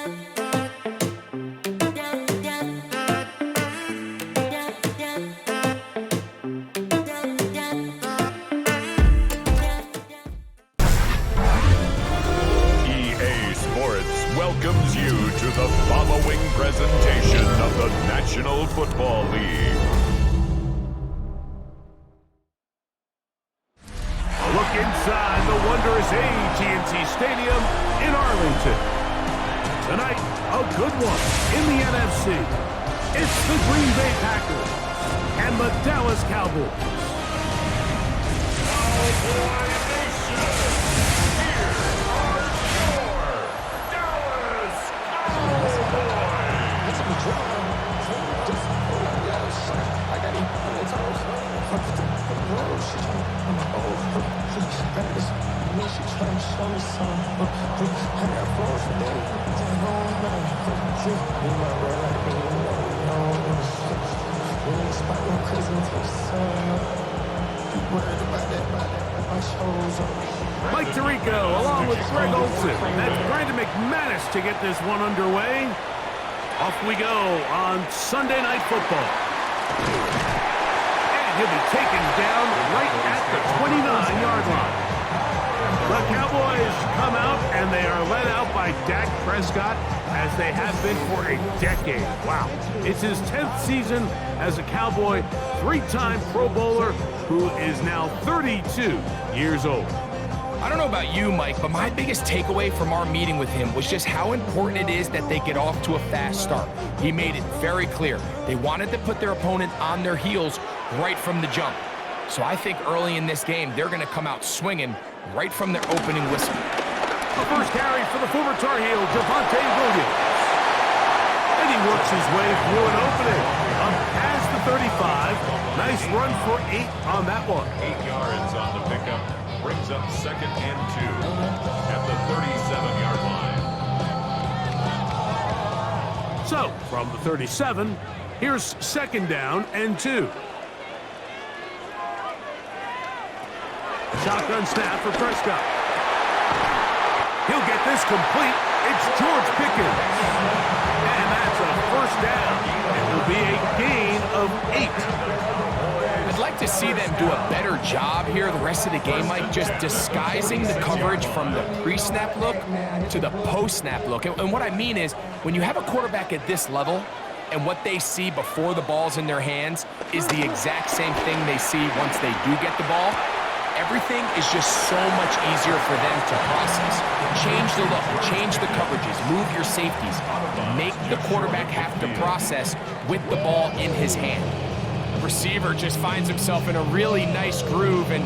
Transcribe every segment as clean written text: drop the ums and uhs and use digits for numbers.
Welcomes you to the following presentation of the National Football League. A look inside the wondrous AT&T Stadium in Arlington. Tonight, a good one in the NFC. It's the Green Bay Packers and the Dallas Cowboys. Cowboy Nation! Mike Tirico along with Greg Olson. That's Brandon McManus to get this one underway. Off we go on Sunday Night Football. And he'll be taken down right at the 29-yard line. The Cowboys come out, and they are led out by Dak Prescott, as they have been for a decade. Wow. It's his 10th season as a Cowboy, three-time Pro Bowler, who is now 32 years old. I don't know about you, Mike, but my biggest takeaway from our meeting with him was just how important it is that they get off to a fast start. He made it very clear. They wanted to put their opponent on their heels right from the jump. So I think early in this game, they're going to come out swinging right from their opening whistle. The first carry for the former Tar Heel, Javonte Williams. And he works his way through an opening. Up past the 35. Nice run for 8 on that one. 8 yards on the pickup. Brings up 2nd and 2 at the 37-yard line. So, from the 37, here's 2nd down and 2. Shotgun snap for Prescott. He'll get this complete. It's George Pickens. And that's a first down. It will be a gain of 8. I'd like to see them do a better job here the rest of the game, Mike, just disguising the coverage from the pre-snap look to the post-snap look. And what I mean is, when you have a quarterback at this level, and what they see before the ball's in their hands is the exact same thing they see once they do get the ball, everything is just so much easier for them to process. Change the look, change the coverages, move your safeties, make the quarterback have to process with the ball in his hand. Receiver just finds himself in a really nice groove, and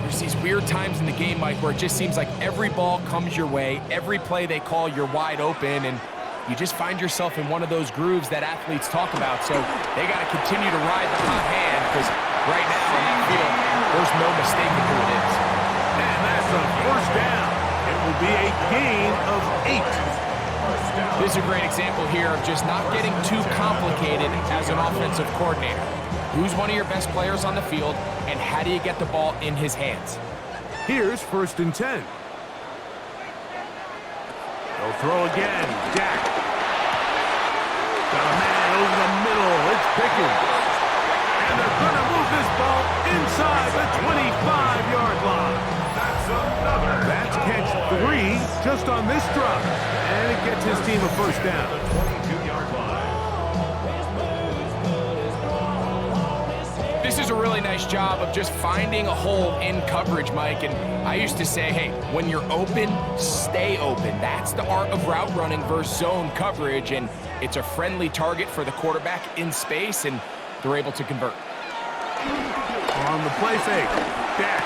there's these weird times in the game, Mike, where it just seems like every ball comes your way, every play they call, you're wide open, and you just find yourself in one of those grooves that athletes talk about. So they got to continue to ride the hot hand, because right now on that field, there's no mistaking who it is. And that's a first down. It will be a gain of 8. This is a great example here of just not getting too complicated as an offensive coordinator. Who's one of your best players on the field, and how do you get the ball in his hands? Here's 1st and 10. They'll throw again. Dak. Got a man over the middle. It's Pickens. And they're going to move this ball inside the 25-yard line. That's catch 3 just on this drive. And it gets his team a first down. The 22-yard line. This is a really nice job of just finding a hole in coverage, Mike. And I used to say, hey, when you're open, stay open. That's the art of route running versus zone coverage. And it's a friendly target for the quarterback in space, and they're able to convert. On the play fake, Dak.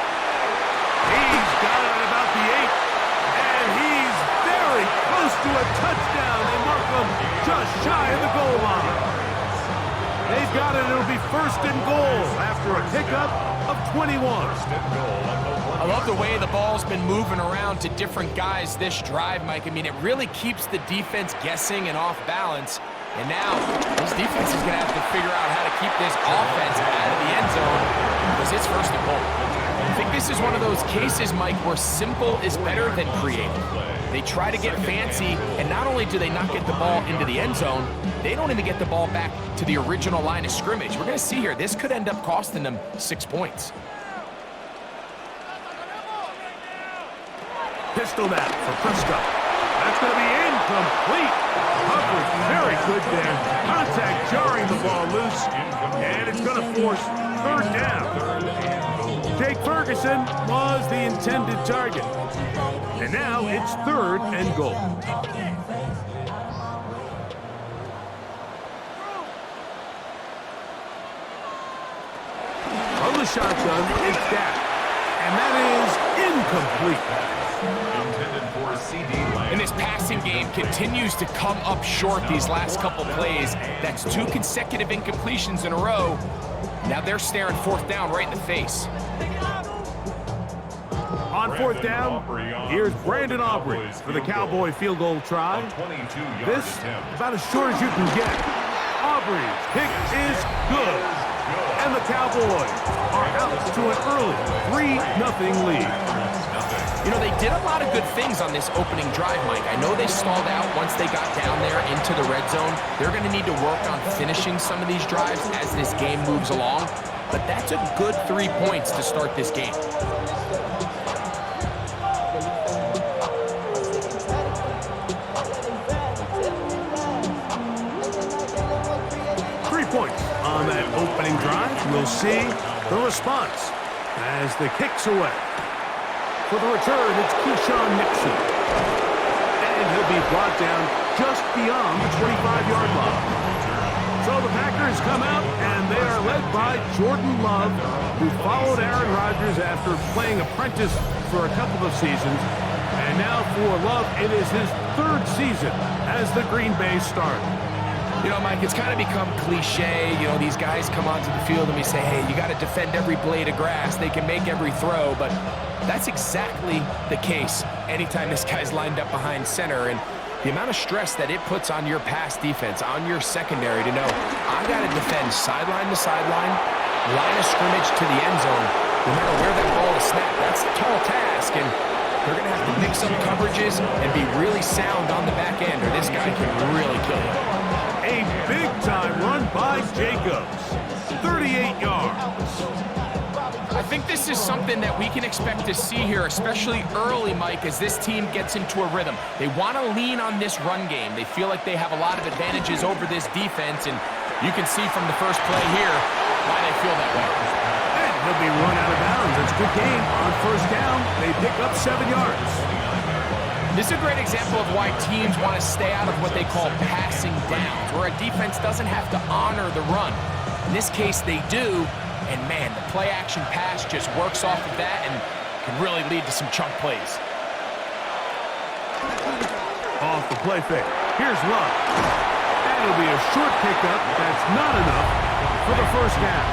He's got it at about the 8. And he's very close to a touchdown. They mark him just shy of the goal line. They've got it. It'll be 1st and goal after a pickup of 21. I love the way the ball's been moving around to different guys this drive, Mike. I mean, it really keeps the defense guessing and off balance. And now, this defense is going to have to figure out how to keep this offense out of the end zone, because it's 1st and goal. think this is one of those cases, Mike, where simple is better than creative. They try to get fancy, and not only do they not get the ball into the end zone, they don't even get the ball back to the original line of scrimmage. We're going to see here, this could end up costing them 6 points. Pistol that for Prescott. That's going to be incomplete. Coverage very good there. Contact jarring the ball loose, and it's going to force third down. Jake Ferguson was the intended target. And now it's 3rd and goal. From the shotgun, it's Dak. And that is incomplete. And this passing game continues to come up short these last couple plays. That's 2 consecutive incompletions in a row. Now they're staring 4th down right in the face. On 4th down, here's Brandon Aubrey for the Cowboy field goal try. This, about as short as you can get. Aubrey's kick is good. And the Cowboys are out to an early 3-0 lead. You know, they did a lot of good things on this opening drive, Mike. I know they stalled out once they got down there into the red zone. They're going to need to work on finishing some of these drives as this game moves along. But that's a good 3 points to start this game. On that opening drive, we'll see the response as the kick's away. For the return, it's Keyshawn Nixon. And he'll be brought down just beyond the 25-yard line. So the Packers come out, and they are led by Jordan Love, who followed Aaron Rodgers after playing apprentice for a couple of seasons. And now for Love, it is his 3rd season as the Green Bay starter. You know, Mike, it's kind of become cliche. You know, these guys come onto the field and we say, hey, you got to defend every blade of grass. They can make every throw, but that's exactly the case anytime this guy's lined up behind center. And the amount of stress that it puts on your pass defense, on your secondary to know, I got to defend sideline to sideline, line of scrimmage to the end zone, no matter where that ball is snapped. That's a tall task, and they're going to have to mix up coverages and be really sound on the back end, or this guy can really kill you. A big-time run by Jacobs. 38 yards. I think this is something that we can expect to see here, especially early, Mike, as this team gets into a rhythm. They want to lean on this run game. They feel like they have a lot of advantages over this defense, and you can see from the first play here why they feel that way. And he'll be run out of bounds. It's a good game. On 1st down, they pick up 7 yards. This is a great example of why teams want to stay out of what they call passing downs, where a defense doesn't have to honor the run. In this case, they do, and man, the play-action pass just works off of that and can really lead to some chunk plays. Off the play fake. Here's Love. That'll be a short pickup. That's not enough for the 1st down.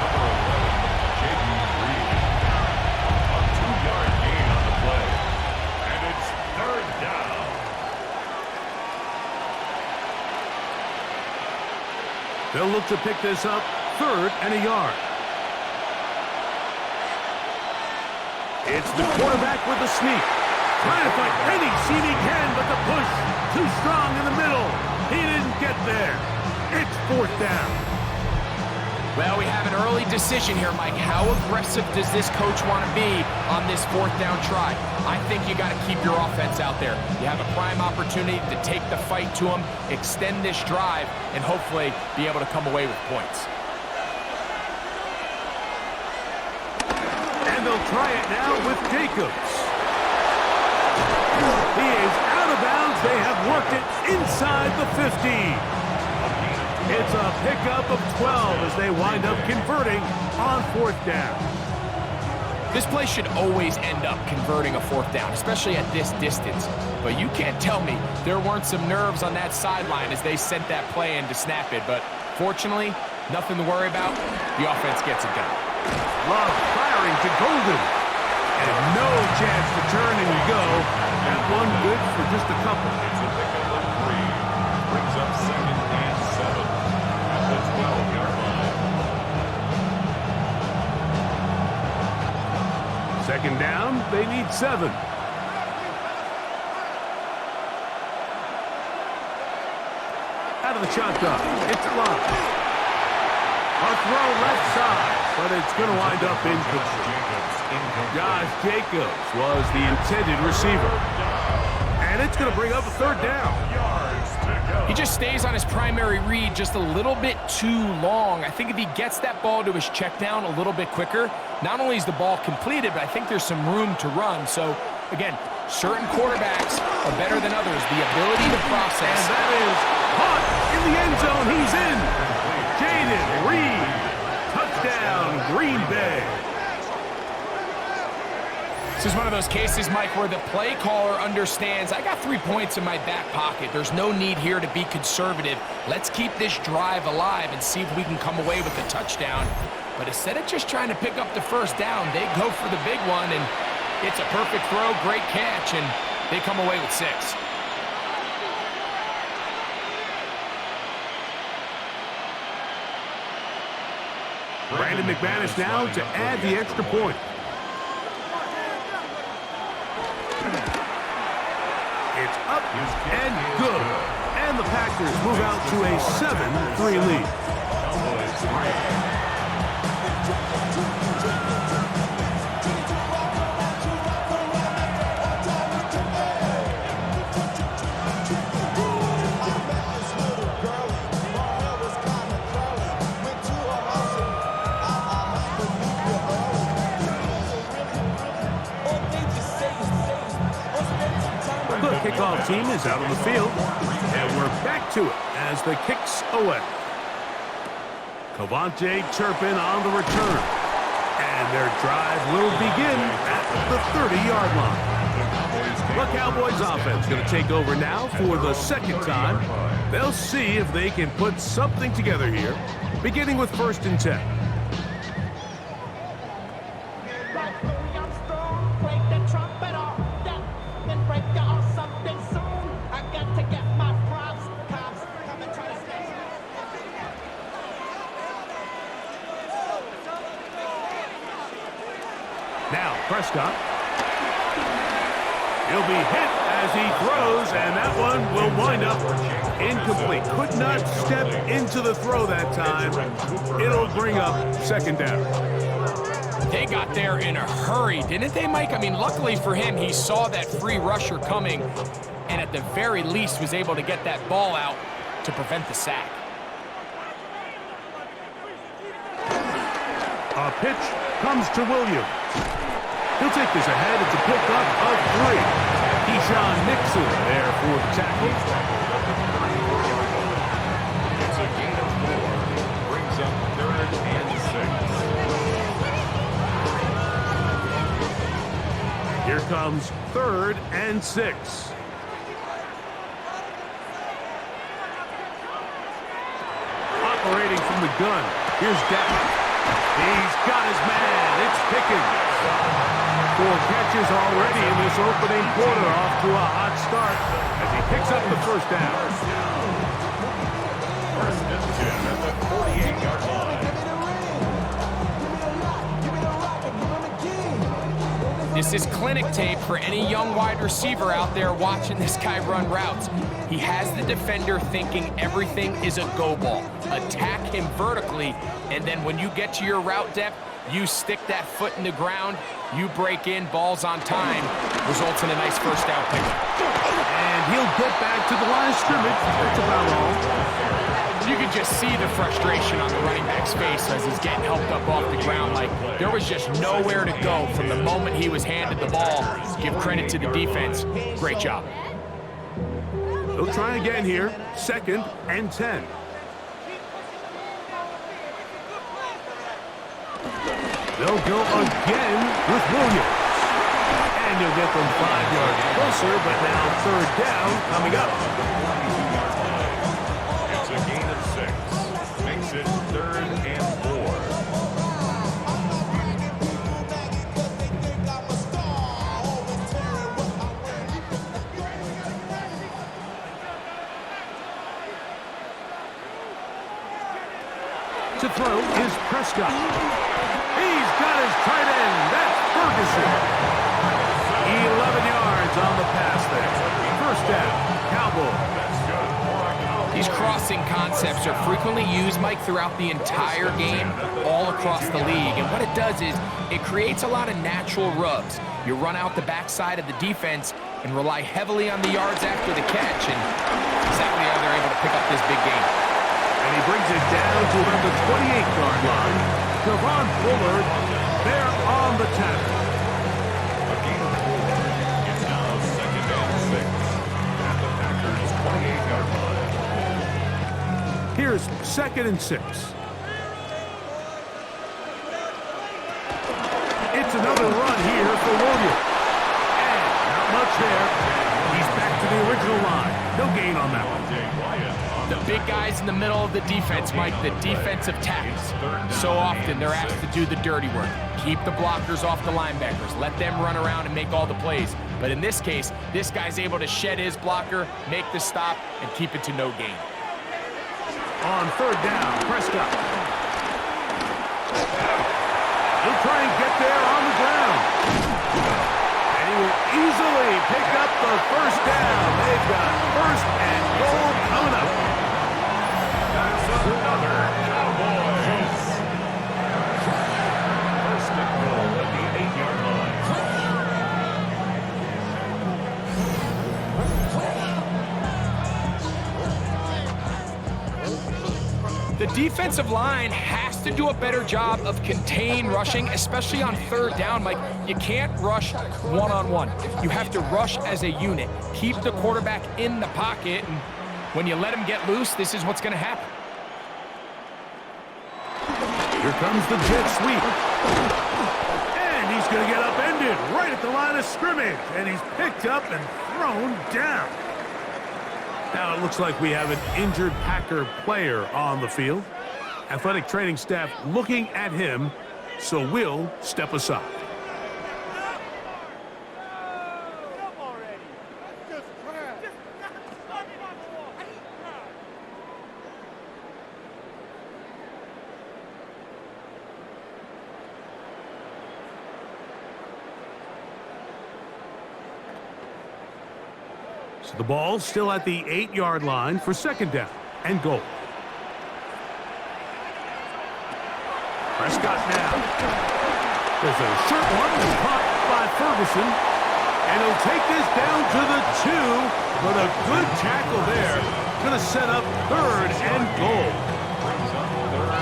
They'll look to pick this up 3rd and a yard. It's the quarterback with the sneak. Trying to find any seam he can, but the push too strong in the middle. He didn't get there. It's 4th down. Well, we have an early decision here, Mike. How aggressive does this coach want to be on this 4th down try? I think you got to keep your offense out there. You have a prime opportunity to take the fight to them, extend this drive, and hopefully be able to come away with points. And they'll try it now with Jacobs. He is out of bounds. They have worked it inside the 15. It's a pickup of 12 as they wind up converting on 4th down. This play should always end up converting a 4th down, especially at this distance. But you can't tell me there weren't some nerves on that sideline as they sent that play in to snap it. But fortunately, nothing to worry about. The offense gets it done. Love firing to Golden. And no chance to turn and go. That one good for just a couple. It's a pickup of 3. Brings up 2nd and 7 at the 12-yard line. They need 7. Out of the shotgun. It's locked. A throw left side, but it's going to wind up incomplete. Josh Jacobs was the intended receiver. And it's going to bring up a 3rd down. He just stays on his primary read just a little bit too long. I think if he gets that ball to his check down a little bit quicker, not only is the ball completed, but I think there's some room to run. So, again, certain quarterbacks are better than others. The ability to process. And that is caught in the end zone. He's in. Jaden Reed. Touchdown, Green Bay. This is one of those cases, Mike, where the play caller understands, I got 3 points in my back pocket. There's no need here to be conservative. Let's keep this drive alive and see if we can come away with a touchdown. But instead of just trying to pick up the 1st down, they go for the big one, and it's a perfect throw, great catch, and they come away with 6. Brandon McManus now to add the extra point. It's up and good. And the Packers move out to a 7-3 lead. Kickoff team is out on the field, and we're back to it as the kicks away. Cavante Turpin on the return, and their drive will begin at the 30-yard line. The Cowboys offense going to take over now for the 2nd time. They'll see if they can put something together here, beginning with 1st and 10. Now, Prescott. He'll be hit as he throws, and that one will wind up incomplete. Could not step into the throw that time. It'll bring up 2nd down. They got there in a hurry, didn't they, Mike? I mean, luckily for him, he saw that free rusher coming, and at the very least was able to get that ball out to prevent the sack. A pitch comes to Williams. He'll take this ahead. It's a pickup of 3. Keyshawn Nixon there for the tackle. It's a gain of 4. Brings up 3rd and 6. Here comes 3rd and 6. Operating from the gun. Here's Dak. He's got his man. It's Pickens. 4 catches already in this opening quarter, off to a hot start as he picks up the 1st down. 1st and 10 at the 48-yard line. This is clinic tape for any young wide receiver out there watching this guy run routes. He has the defender thinking everything is a go ball. Attack him vertically, and then when you get to your route depth, you stick that foot in the ground, you break in, balls on time, results in a nice 1st down pickup. And he'll get back to the line of scrimmage. That's about all. You can just see the frustration on the running back's face as he's getting helped up off the ground. Like, there was just nowhere to go from the moment he was handed the ball. Give credit to the defense. Great job. They'll try again here. 2nd and 10. They'll go again with Williams. And he'll get them 5 yards closer, but now 3rd down coming up. It's a gain of 6. Makes it 3rd and 4. To throw is Prescott. He's got his tight end. That's Ferguson. Cowboys. These crossing concepts are frequently used, Mike, throughout the entire game, all across the league. And what it does is it creates a lot of natural rubs. You run out the backside of the defense and rely heavily on the yards after the catch, and that's exactly how they're able to pick up this big game. And he brings it down to about the 28-yard line. Javon Bullard there on the tackle. A game point. It's now 2nd and 6 at the Packers' 28-yard line. Here's 2nd and 6. It's another run here for Williams. And not much there. He's back to the original line. No gain on that one. The big guys in the middle of the defense, Mike, the defensive tackles. So often they're asked to do the dirty work. Keep the blockers off the linebackers. Let them run around and make all the plays. But in this case, this guy's able to shed his blocker, make the stop, and keep it to no gain. On 3rd down, Prescott. He'll try and get there on the ground. And he will easily pick up the 1st down. They've got 1st and goal coming up. That's another Cowboys. 1st and goal at the 8-yard line. The defensive line has to do a better job of contain rushing, especially on 3rd down, Mike. You can't rush one-on-one. You have to rush as a unit. Keep the quarterback in the pocket, and when you let him get loose, this is what's going to happen. Here comes the jet sweep. And he's going to get upended right at the line of scrimmage. And he's picked up and thrown down. Now it looks like we have an injured Packer player on the field. Athletic training staff looking at him, so we'll step aside. So the ball still at the 8-yard line for 2nd down and goal. Prescott now. There's a short one that's caught by Ferguson. And he'll take this down to the 2. But a good tackle there. Going to set up 3rd and goal.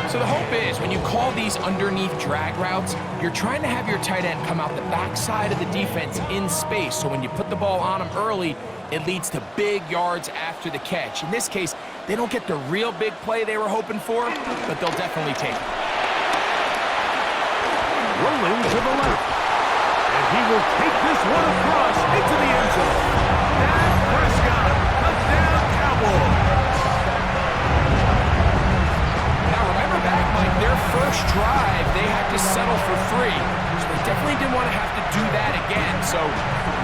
So the hope is when you call these underneath drag routes, you're trying to have your tight end come out the backside of the defense in space. So when you put the ball on him early, it leads to big yards after the catch. In this case, they don't get the real big play they were hoping for, but they'll definitely take it. Rolling to the left. And he will take this one across into the end zone. Dak Prescott, touchdown Cowboys. Now remember back, Mike, their first drive, they had to settle for 3. So they definitely didn't want to have to do that again. So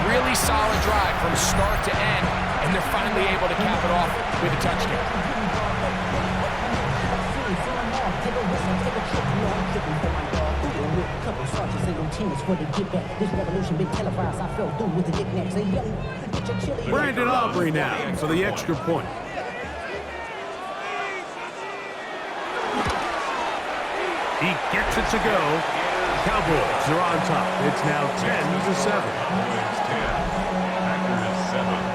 really solid drive from start to end, and they're finally able to cap it off with a touchdown. Brandon Aubrey now for the extra point. He gets it to go. Cowboys are on top. It's now 10-7. Cowboys 10, Packers 7.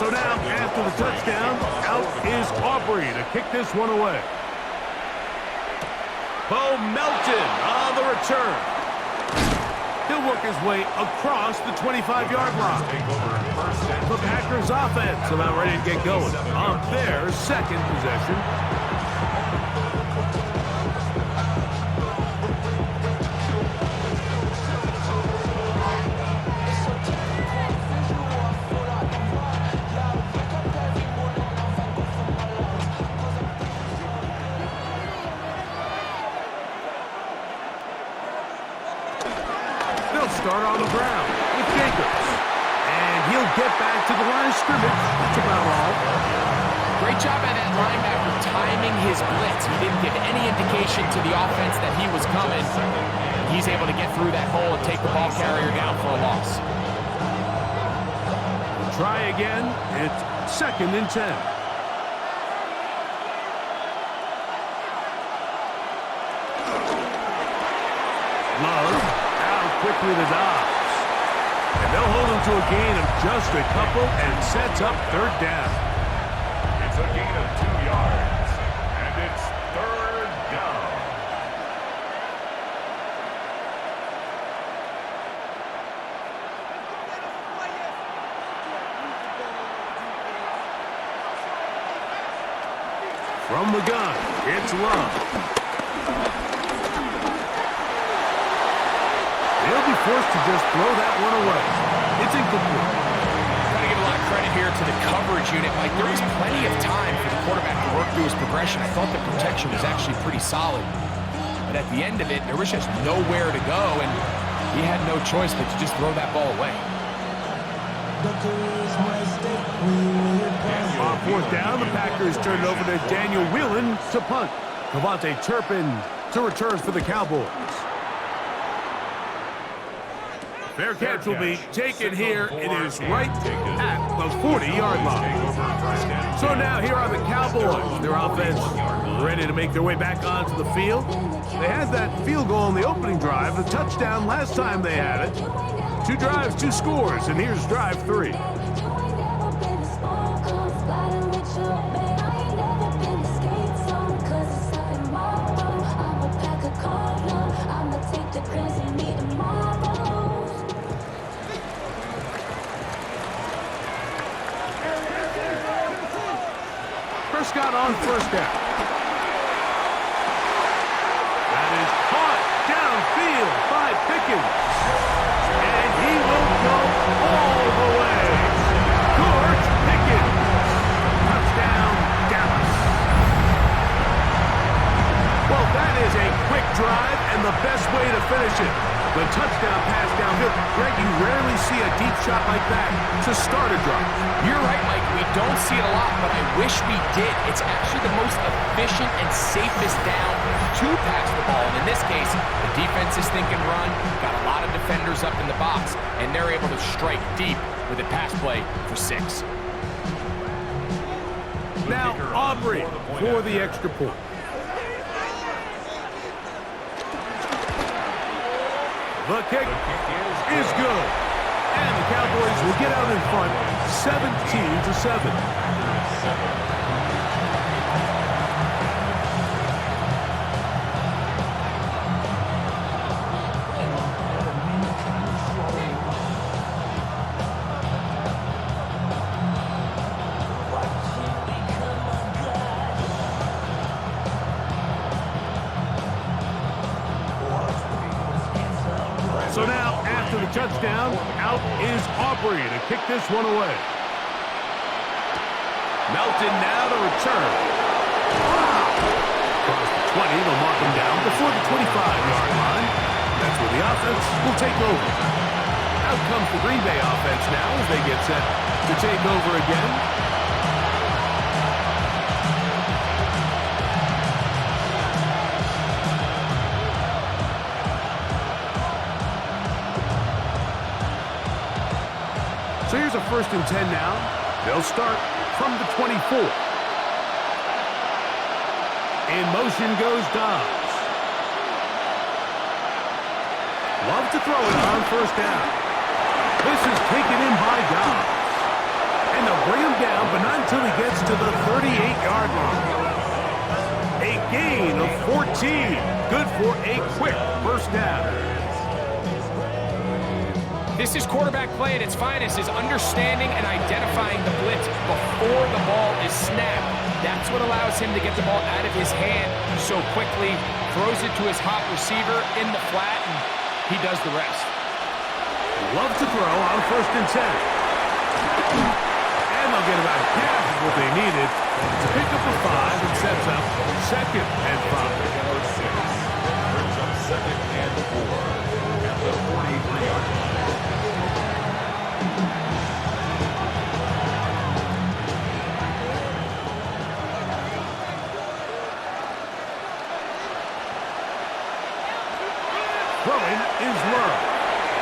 So now, after the touchdown, out is Aubrey to kick this one away. Bo Melton on the return. He'll work his way across the 25-yard line. The Packers offense about ready to get going on their second possession. start on the ground with Jacobs. And he'll get back to the line of scrimmage. That's about all. Great job by that linebacker timing his blitz. He didn't give any indication to the offense that he was coming. He's able to get through that hole and take the ball carrier down for a loss. Try again. It's 2nd and 10. Love out quickly to Dobbs. And they'll hold him to a gain of just a couple and sets up 3rd down. It's a gain of 2 yards, and it's 3rd down. From the gun, it's Love. He'll be forced to just throw that one away. It's incomplete. Got to give a lot of credit here to the coverage unit. Like, there was plenty of time for the quarterback to work through his progression. I thought the protection was actually pretty solid. But at the end of it, there was just nowhere to go, and he had no choice but to just throw that ball away. On 4th down, the Packers turn it over to Daniel Whelan to punt. Devontae Turpin to return for the Cowboys. Fair catch will be taken here. It is right at the 40-yard line. So now here are the Cowboys. Their offense ready to make their way back onto the field. They had that field goal on the opening drive, the touchdown last time they had it. 2 drives, 2 scores, and here's drive 3. Prescott on 1st down. That is caught downfield by Pickens. And he will go all the way. George Pickens. Touchdown, Dallas. Well, that is a quick drive and the best way to finish it. The touchdown pass downfield. Greg, you rarely see a deep shot like that to start a drive. You're right, Mike. We don't see it a lot, but I wish we did. It's actually the most efficient and safest down to pass the ball. And in this case, the defense is thinking run, got a lot of defenders up in the box, and they're able to strike deep with a pass play for 6. Now Aubrey for the extra point. The kick is good. And the Cowboys will get out in front 17-7. So now, after the touchdown, out is Aubrey to kick this one away. Melton now to return. Across the 20, they'll mark him down before the 25-yard line. That's where the offense will take over. Out comes the Green Bay offense now as they get set to take over again. So here's a 1st and 10 now. They'll start from the 24. In motion goes Dobbs. Love to throw it on 1st down. This is taken in by Dobbs. And they'll bring him down, but not until he gets to the 38-yard line. A gain of 14. Good for a quick 1st down. This is quarterback play at its finest, is understanding and identifying the blitz before the ball is snapped. That's what allows him to get the ball out of his hand so quickly, throws it to his hot receiver in the flat, and he does the rest. Love to throw on 1st and 10. And they'll get about half of what they needed to pick up a 5 and sets up 2nd and 5. Brings up 2nd and 4 at the 43-yard line. Throwing is Love.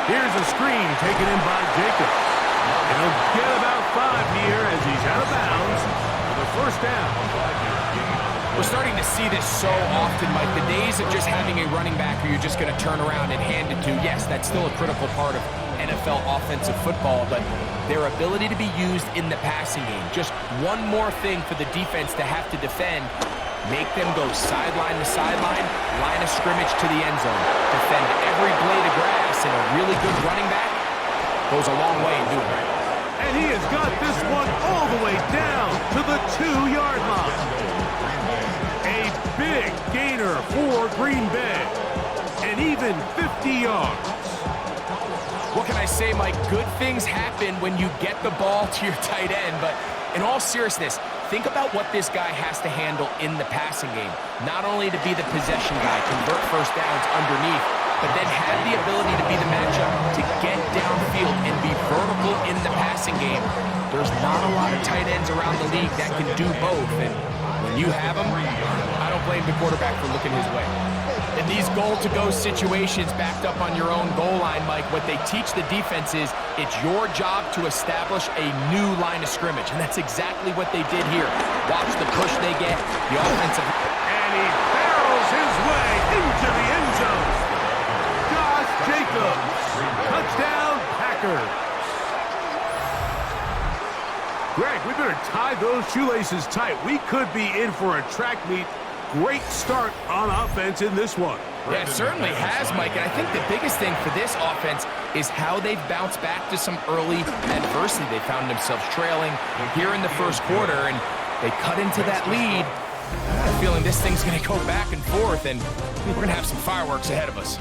Here's a screen taken in by Jacobs. And he'll get about 5 here as he's out of bounds for the first down. We're starting to see this so often, Mike. The days of just having a running back who you're just going to turn around and hand it to, yes, that's still a critical part of NFL offensive football, but their ability to be used in the passing game, just one more thing for the defense to have to defend, make them go sideline to sideline, line of scrimmage to the end zone, defend every blade of grass, and a really good running back goes a long way in doing that. And he has got this one all the way down to the 2-yard line. A big gainer for Green Bay. And even 50 yards. What can I say, Mike? Good things happen when you get the ball to your tight end, but in all seriousness, think about what this guy has to handle in the passing game. Not only to be the possession guy, convert first downs underneath, but then have the ability to be the matchup to get downfield and be vertical in the passing game. There's not a lot of tight ends around the league that can do both, and when you have them, I don't blame the quarterback for looking his way. In these goal-to-go situations backed up on your own goal line, Mike, what they teach the defense is it's your job to establish a new line of scrimmage, and that's exactly what they did here. Watch the push they get, the offensive... And he barrels his way into the end zone. Josh Jacobs, touchdown Packers. Greg, we better tie those shoelaces tight. We could be in for a track meet. Great start on offense in this one. Yeah, it certainly has, Mike, and I think the biggest thing for this offense is how they've bounced back to some early adversity. They found themselves trailing here in the first quarter, and they cut into that lead. I have a feeling this thing's going to go back and forth, and we're going to have some fireworks ahead of us.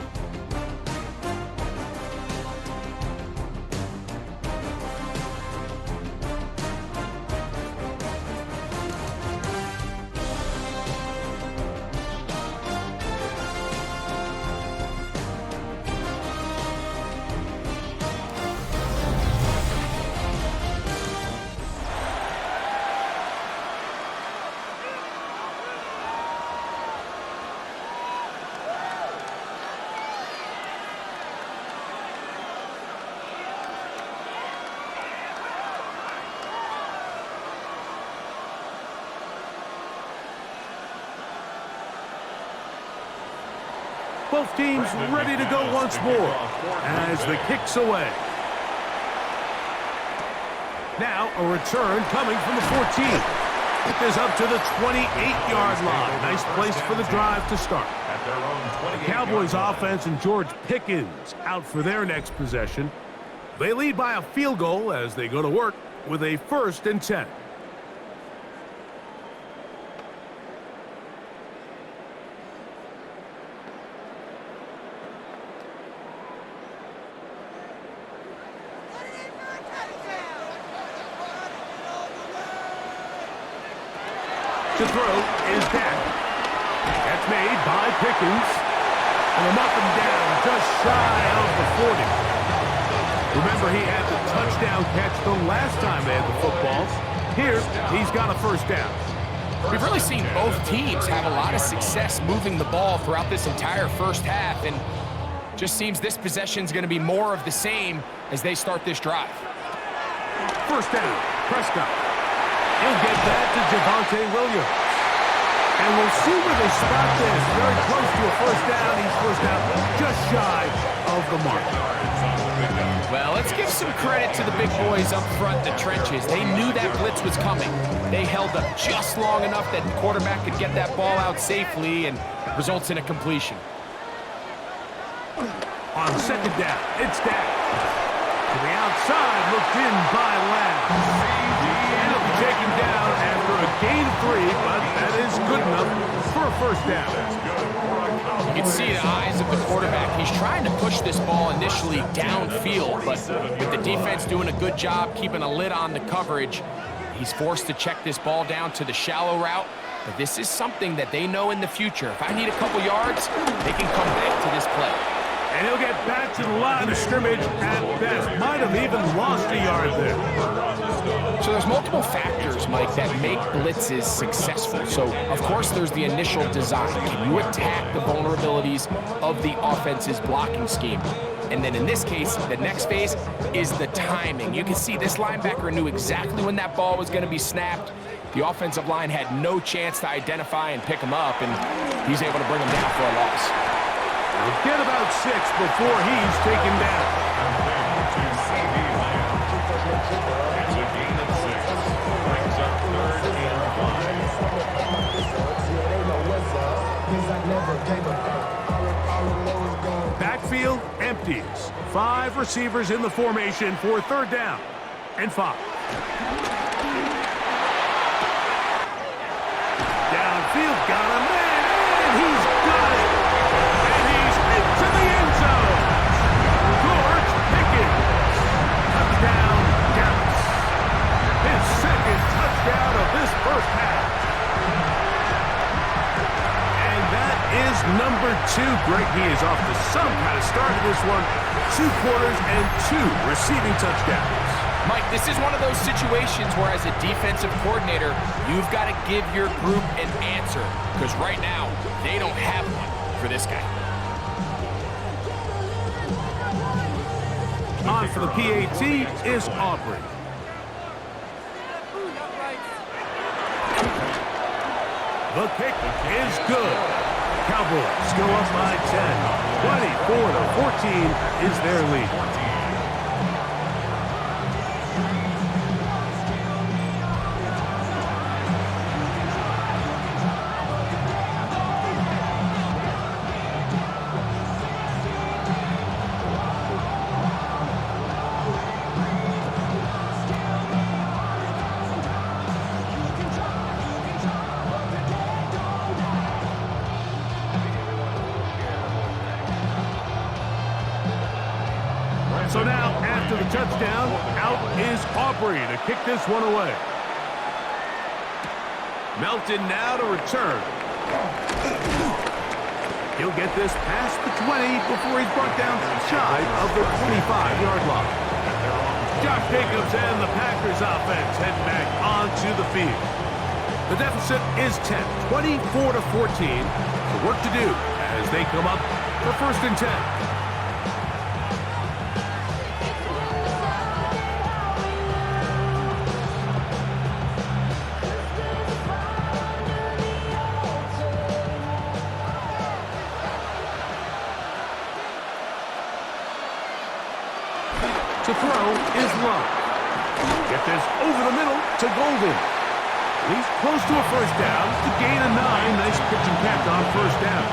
Both teams ready to go once more as the kick's away. Now a return coming from the 14. It is up to the 28-yard line. Nice place for the drive to start. The Cowboys offense and George Pickens out for their next possession. They lead by a field goal as they go to work with a 1st and 10. To throw is Dak. That's made by Pickens. And they'll knock him down just shy of the 40. Remember, he had the touchdown catch the last time they had the football. Here, he's got a 1st down. We've really seen both teams have a lot of success moving the ball throughout this entire first half, and just seems this possession's going to be more of the same as they start this drive. 1st down, Prescott. He'll get that to Javonte Williams. And we'll see where they spot this. Very close to a 1st down. He's 1st down just shy of the mark. Well, let's give some credit to the big boys up front, the trenches. They knew that blitz was coming. They held up just long enough that the quarterback could get that ball out safely, and results in a completion. On 2nd down, it's Dak. To the outside, looked in by Lamb. And it'll be taken down after a gain of 3, but that is good enough for a 1st down. You can see the eyes of the quarterback. He's trying to push this ball initially downfield, but with the defense doing a good job keeping a lid on the coverage, he's forced to check this ball down to the shallow route. But this is something that they know in the future. If I need a couple yards, they can come back to this play. And he'll get back to the line of scrimmage at best. Might have even lost a yard there. So there's multiple factors, Mike, that make blitzes successful. So, of course, there's the initial design. Can you attack the vulnerabilities of the offense's blocking scheme? And then in this case, the next phase is the timing. You can see this linebacker knew exactly when that ball was going to be snapped. The offensive line had no chance to identify and pick him up, and he's able to bring him down for a loss. He'll get about 6 before he's taken down. It's a gain of 6. Brings up 3rd and 5. Backfield empties. 5 receivers in the formation for 3rd down and 5. Downfield, got a man, and he's got it. And he's into the end zone. George Pickens. Touchdown, Dallas. His 2nd touchdown of this first half. And that is number 2. Greg, he is off to some kind of start in this one. 2 quarters and 2 receiving touchdowns. Mike, this is one of those situations where as a defensive coordinator, you've got to give your group an answer. Because right now, they don't have one for this guy. On for the PAT is Aubrey. The kick is good. Cowboys go up by 10. 24-14 is their lead. So now, after the touchdown, out is Aubrey to kick this one away. Melton now to return. He'll get this past the 20 before he's brought down shy of the 25-yard line. Josh Jacobs and the Packers offense head back onto the field. The deficit is 10, 24-14. The work to do as they come up for 1st and 10. To throw is Love. Get this over the middle to Golden. He's close to a 1st down to gain a 9. Nice pitch and catch on 1st down.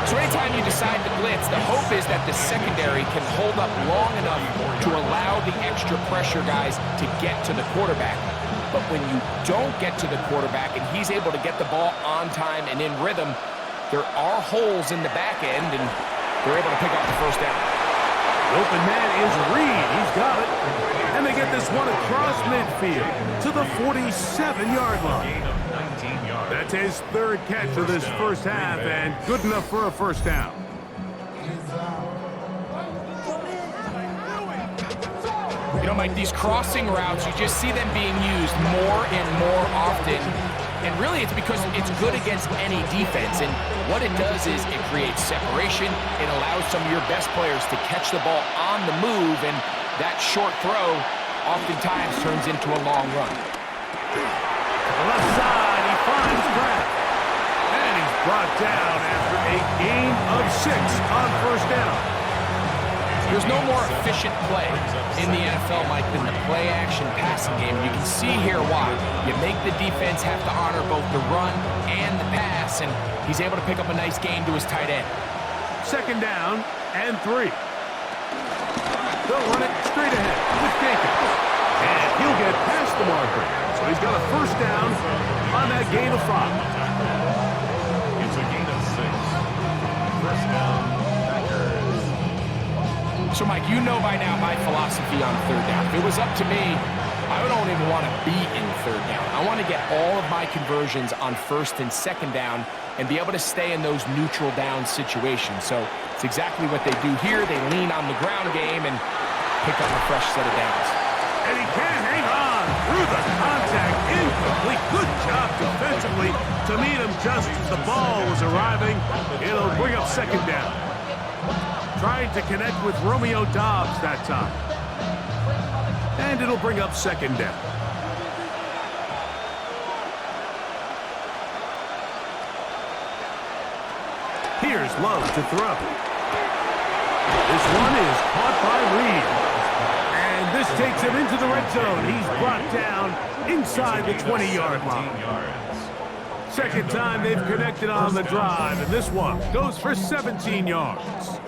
So anytime you decide to blitz, the hope is that the secondary can hold up long enough to allow the extra pressure guys to get to the quarterback. But when you don't get to the quarterback and he's able to get the ball on time and in rhythm, there are holes in the back end, and they're able to pick up the 1st down. The open man is Reed. He's got it. And they get this one across midfield to the 47-yard line. That's his 3rd catch of this first half, and good enough for a 1st down. You know, Mike, these crossing routes, you just see them being used more and more often. And really, it's because it's good against any defense. And what it does is it creates separation. It allows some of your best players to catch the ball on the move. And that short throw oftentimes turns into a long run. To the left side, he finds Pratt. And he's brought down after a gain of 6 on 1st down. There's no more efficient play in the NFL, Mike, than the play-action passing game. You can see here why. You make the defense have to honor both the run and the pass, and he's able to pick up a nice gain to his tight end. 2nd down and 3. They'll run it straight ahead with Jacobs. And he'll get past the marker. So he's got a 1st down on that gain of 5. It's a gain of 6. 1st down, Packers. So, Mike, you know by now my philosophy on 3rd down. If it was up to me, I don't even want to be in third down. I want to get all of my conversions on first and second down and be able to stay in those neutral down situations. So it's exactly what they do here. They lean on the ground game and pick up a fresh set of downs. And he can't hang on through the contact. Incomplete. Good job defensively to meet him just as the ball was arriving. It'll bring up second down. Trying to connect with Romeo Doubs that time. And it'll bring up second down. Here's Love to throw. This one is caught by Reed. And this takes him into the red zone. He's brought down inside the 20-yard line. Second time they've connected on the drive, and this one goes for 17 yards.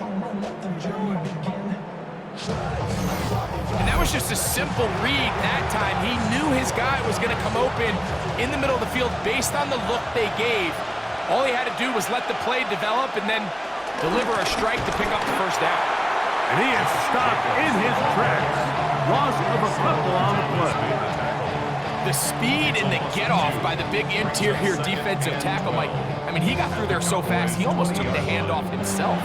And that was just a simple read that time. He knew his guy was going to come open in the middle of the field based on the look they gave. All he had to do was let the play develop and then deliver a strike to pick up the first down. And he is stopped in his tracks. Loss of a couple on the play. The speed and the get-off by the big interior defensive tackle, Mike. I mean, he got through there so fast, he almost took the handoff himself.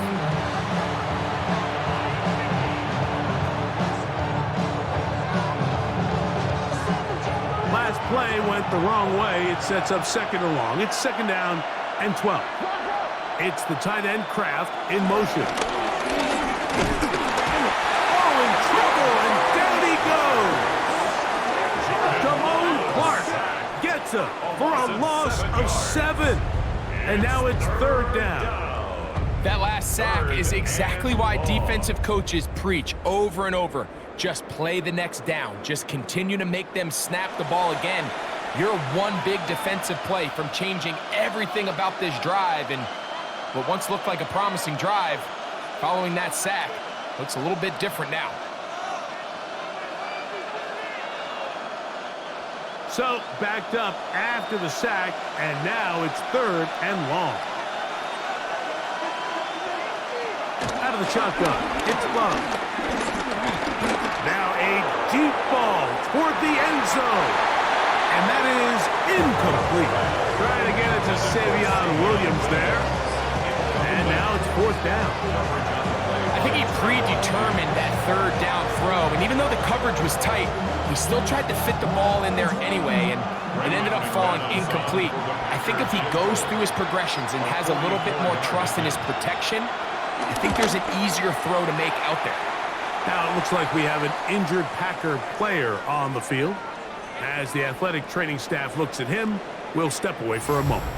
Last play went the wrong way. It sets up second and long. It's second down and 12. It's the tight end Kraft in motion. Oh, in trouble, and down he goes. Damone Clark gets him for a loss of 7. And now it's third down. That last sack is exactly why defensive coaches preach over and over. Just play the next down. Just continue to make them snap the ball again. You're one big defensive play from changing everything about this drive, and what once looked like a promising drive, following that sack, looks a little bit different now. So, backed up after the sack, and now it's third and long. Out of the shotgun, it's Love. Now a deep ball toward the end zone. And that is incomplete. Trying to get it to Savion Williams there. And now it's fourth down. I think he predetermined that third down throw, and even though the coverage was tight, he still tried to fit the ball in there anyway, and it ended up falling incomplete. I think if he goes through his progressions and has a little bit more trust in his protection, I think there's an easier throw to make out there. Now it looks like we have an injured Packer player on the field. As the athletic training staff looks at him, we'll step away for a moment.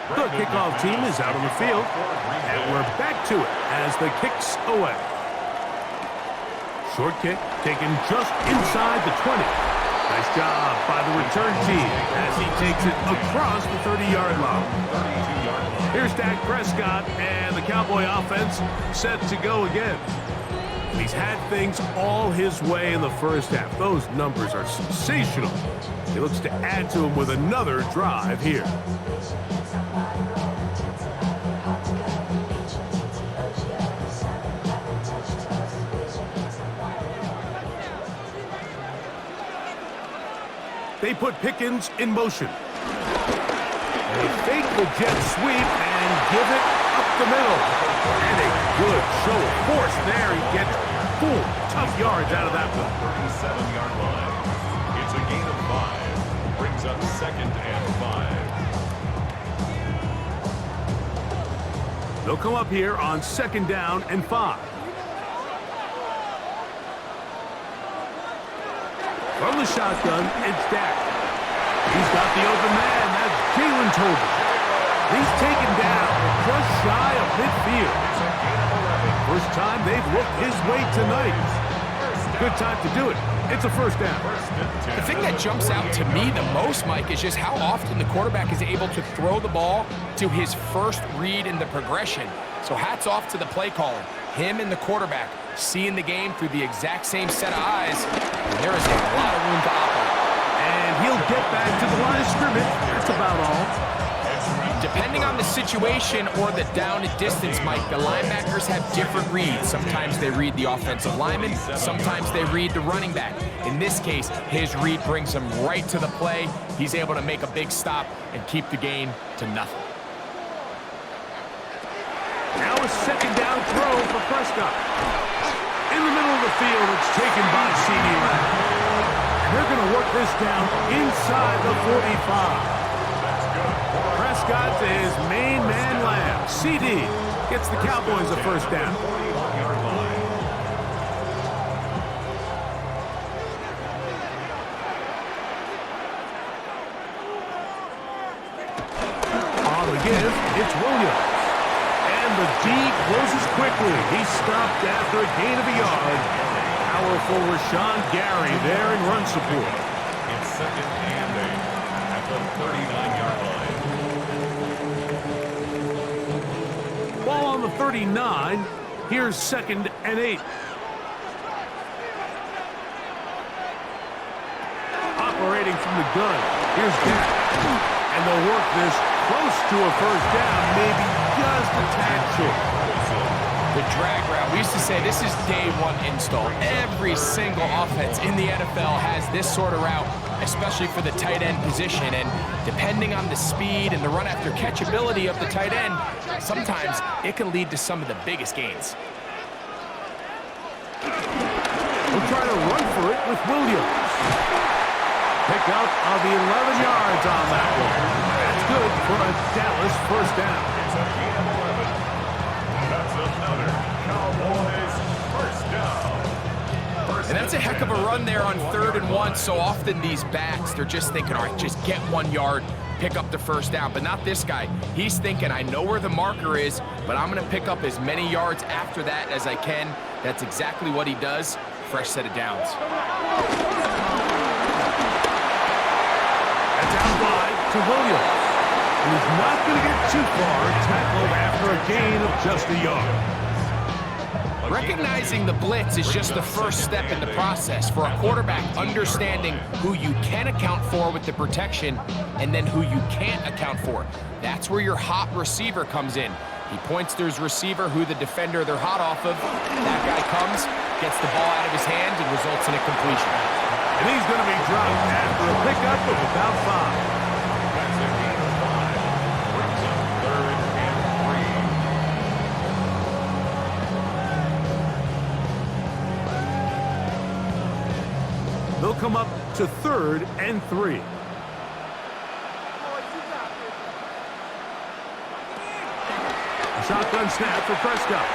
The kickoff team is out on the field, and we're back to it as the kick's away. Short kick taken just inside the 20. Nice job by the return team as he takes it across the 30-yard line. Here's Dak Prescott and the Cowboy offense set to go again. He's had things all his way in the first half. Those numbers are sensational. He looks to add to them with another drive here. They put Pickens in motion. They fake the jet sweep and give it up the middle. And a good show of force there. He gets 4 tough yards out of that one. 37-yard line. It's a gain of 5. Brings up second and 5. They'll come up here on second down and 5. From the shotgun, it's Dak. He's got the open man. That's Jalen Tolbert. He's taken down just shy of midfield. First time they've looked his way tonight. good time to do it. It's a first down. The thing that jumps out to me the most, Mike, is just how often the quarterback is able to throw the ball to his first read in the progression. So hats off to the play caller. Him and the quarterback seeing the game through the exact same set of eyes. And there is a lot of room to operate. And he'll get back to the line of scrimmage. That's about all. Depending on the situation or the down and distance, Mike, the linebackers have different reads. Sometimes they read the offensive lineman. Sometimes they read the running back. In this case, his read brings him right to the play. He's able to make a big stop and keep the gain to nothing. Now a second down throw for Prescott. In the middle of the field, it's taken by C.D. Lamb. And they're going to work this down inside the 45. Prescott to his main man Lamb. C.D. gets the Cowboys a first down. On the give, it's Williams. And the D closes quickly. He's stopped after a gain of a yard. Powerful Rashawn Gary there in run support. It's second and 8 at the 39-yard line. Ball on the 39. Here's second and 8. Operating from the gun. Here's Dak. And they'll work this close to a first down, maybe just a tad short. The drag route, we used to say this is day one install. Every single offense in the NFL has this sort of route, especially for the tight end position. And depending on the speed and the run after catch ability of the tight end, sometimes it can lead to some of the biggest gains. We'll try to run for it with Williams. Pick up of the 11 yards on that one. That's good for a Dallas first down. It's a gain of 11. That's another Cowboys first down. And that's a heck of a run there on 3rd and 1. So often these backs, they're just thinking, all right, just get 1 yard, pick up the first down. But not this guy. He's thinking, I know where the marker is, but I'm going to pick up as many yards after that as I can. That's exactly what he does. Fresh set of downs. That's out wide to Williams. And he's not going to get too far, tackled after a gain of just a yard. Recognizing the blitz is just the first step in the process for a quarterback, understanding who you can account for with the protection and then who you can't account for. That's where your hot receiver comes in. He points to his receiver, who the defender they're hot off of. That guy comes, gets the ball out of his hands, and results in a completion. And he's going to be dropped after a pickup of about 5. That's a gain of 5. Brings up 3rd and 3. They'll come up to 3rd and 3. Shotgun snap for Prescott.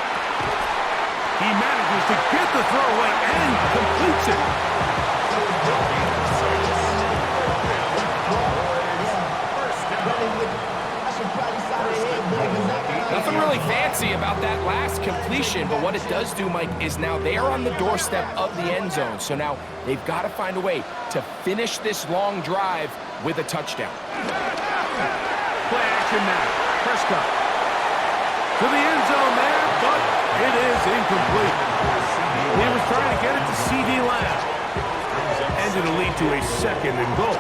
He manages to get the throw away and completes it. Nothing really fancy about that last completion, but what it does do, Mike, is now they are on the doorstep of the end zone. So now they've got to find a way to finish this long drive with a touchdown. Play action now. Prescott to the end zone there, but it is incomplete. He was trying to get it to C.D. Lamb. And it'll lead to a 2nd and goal.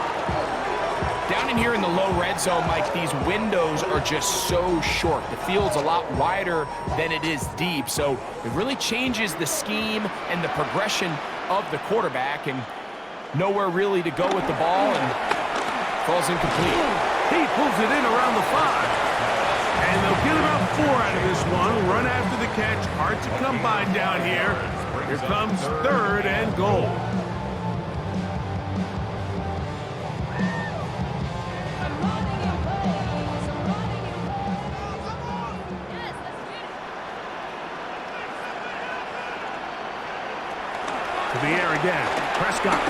Down in here in the low red zone, Mike, these windows are just so short. The field's a lot wider than it is deep, so it really changes the scheme and the progression of the quarterback, and nowhere really to go with the ball, and falls incomplete. He pulls it in around the 5. And they'll get about 4 out of this one. Run after the catch. Hard to come by down here. Here comes 3rd and goal. To the air again. Prescott.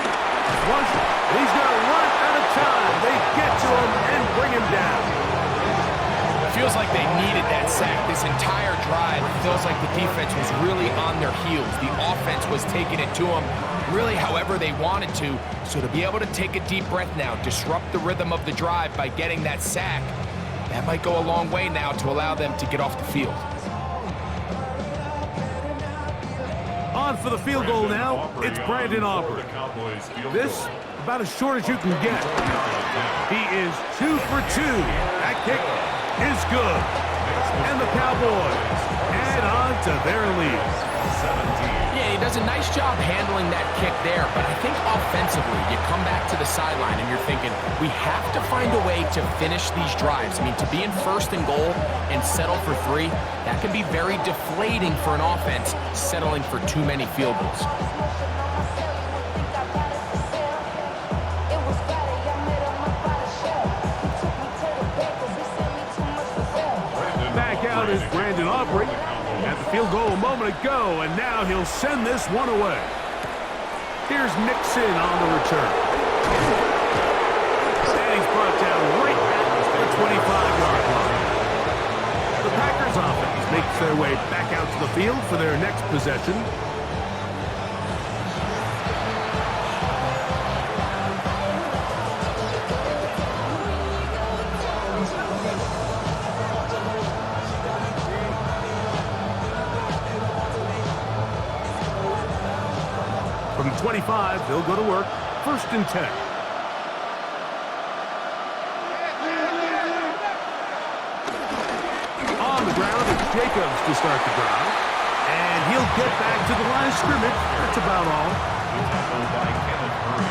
Once. He's going to run out of time. They get to him and bring him down. feels like they needed that sack this entire drive. It feels like the defense was really on their heels. The offense was taking it to them really however they wanted to. So to be able to take a deep breath now, disrupt the rhythm of the drive by getting that sack, that might go a long way now to allow them to get off the field. On for the field goal now, it's Brandon Aubrey. This, about as short as you can get. He is 2 for 2. That kick is good. And the Cowboys add on to their lead. Yeah, he does a nice job handling that kick there, but I think offensively, you come back to the sideline and you're thinking, we have to find a way to finish these drives. I mean, to be in 1st and goal and settle for 3, that can be very deflating for an offense settling for too many field goals. Back out is Brandon Aubrey. Had the field goal a moment ago, and now he'll send this one away. Here's Nixon on the return. And he's brought down right at the 25-yard line. The Packers offense makes their way back out to the field for their next possession. From 25, they'll go to work. 1st and 10. On the ground, it's Jacobs to start the drive. And he'll get back to the line of scrimmage. That's about all. Tackled by Kenneth Murray.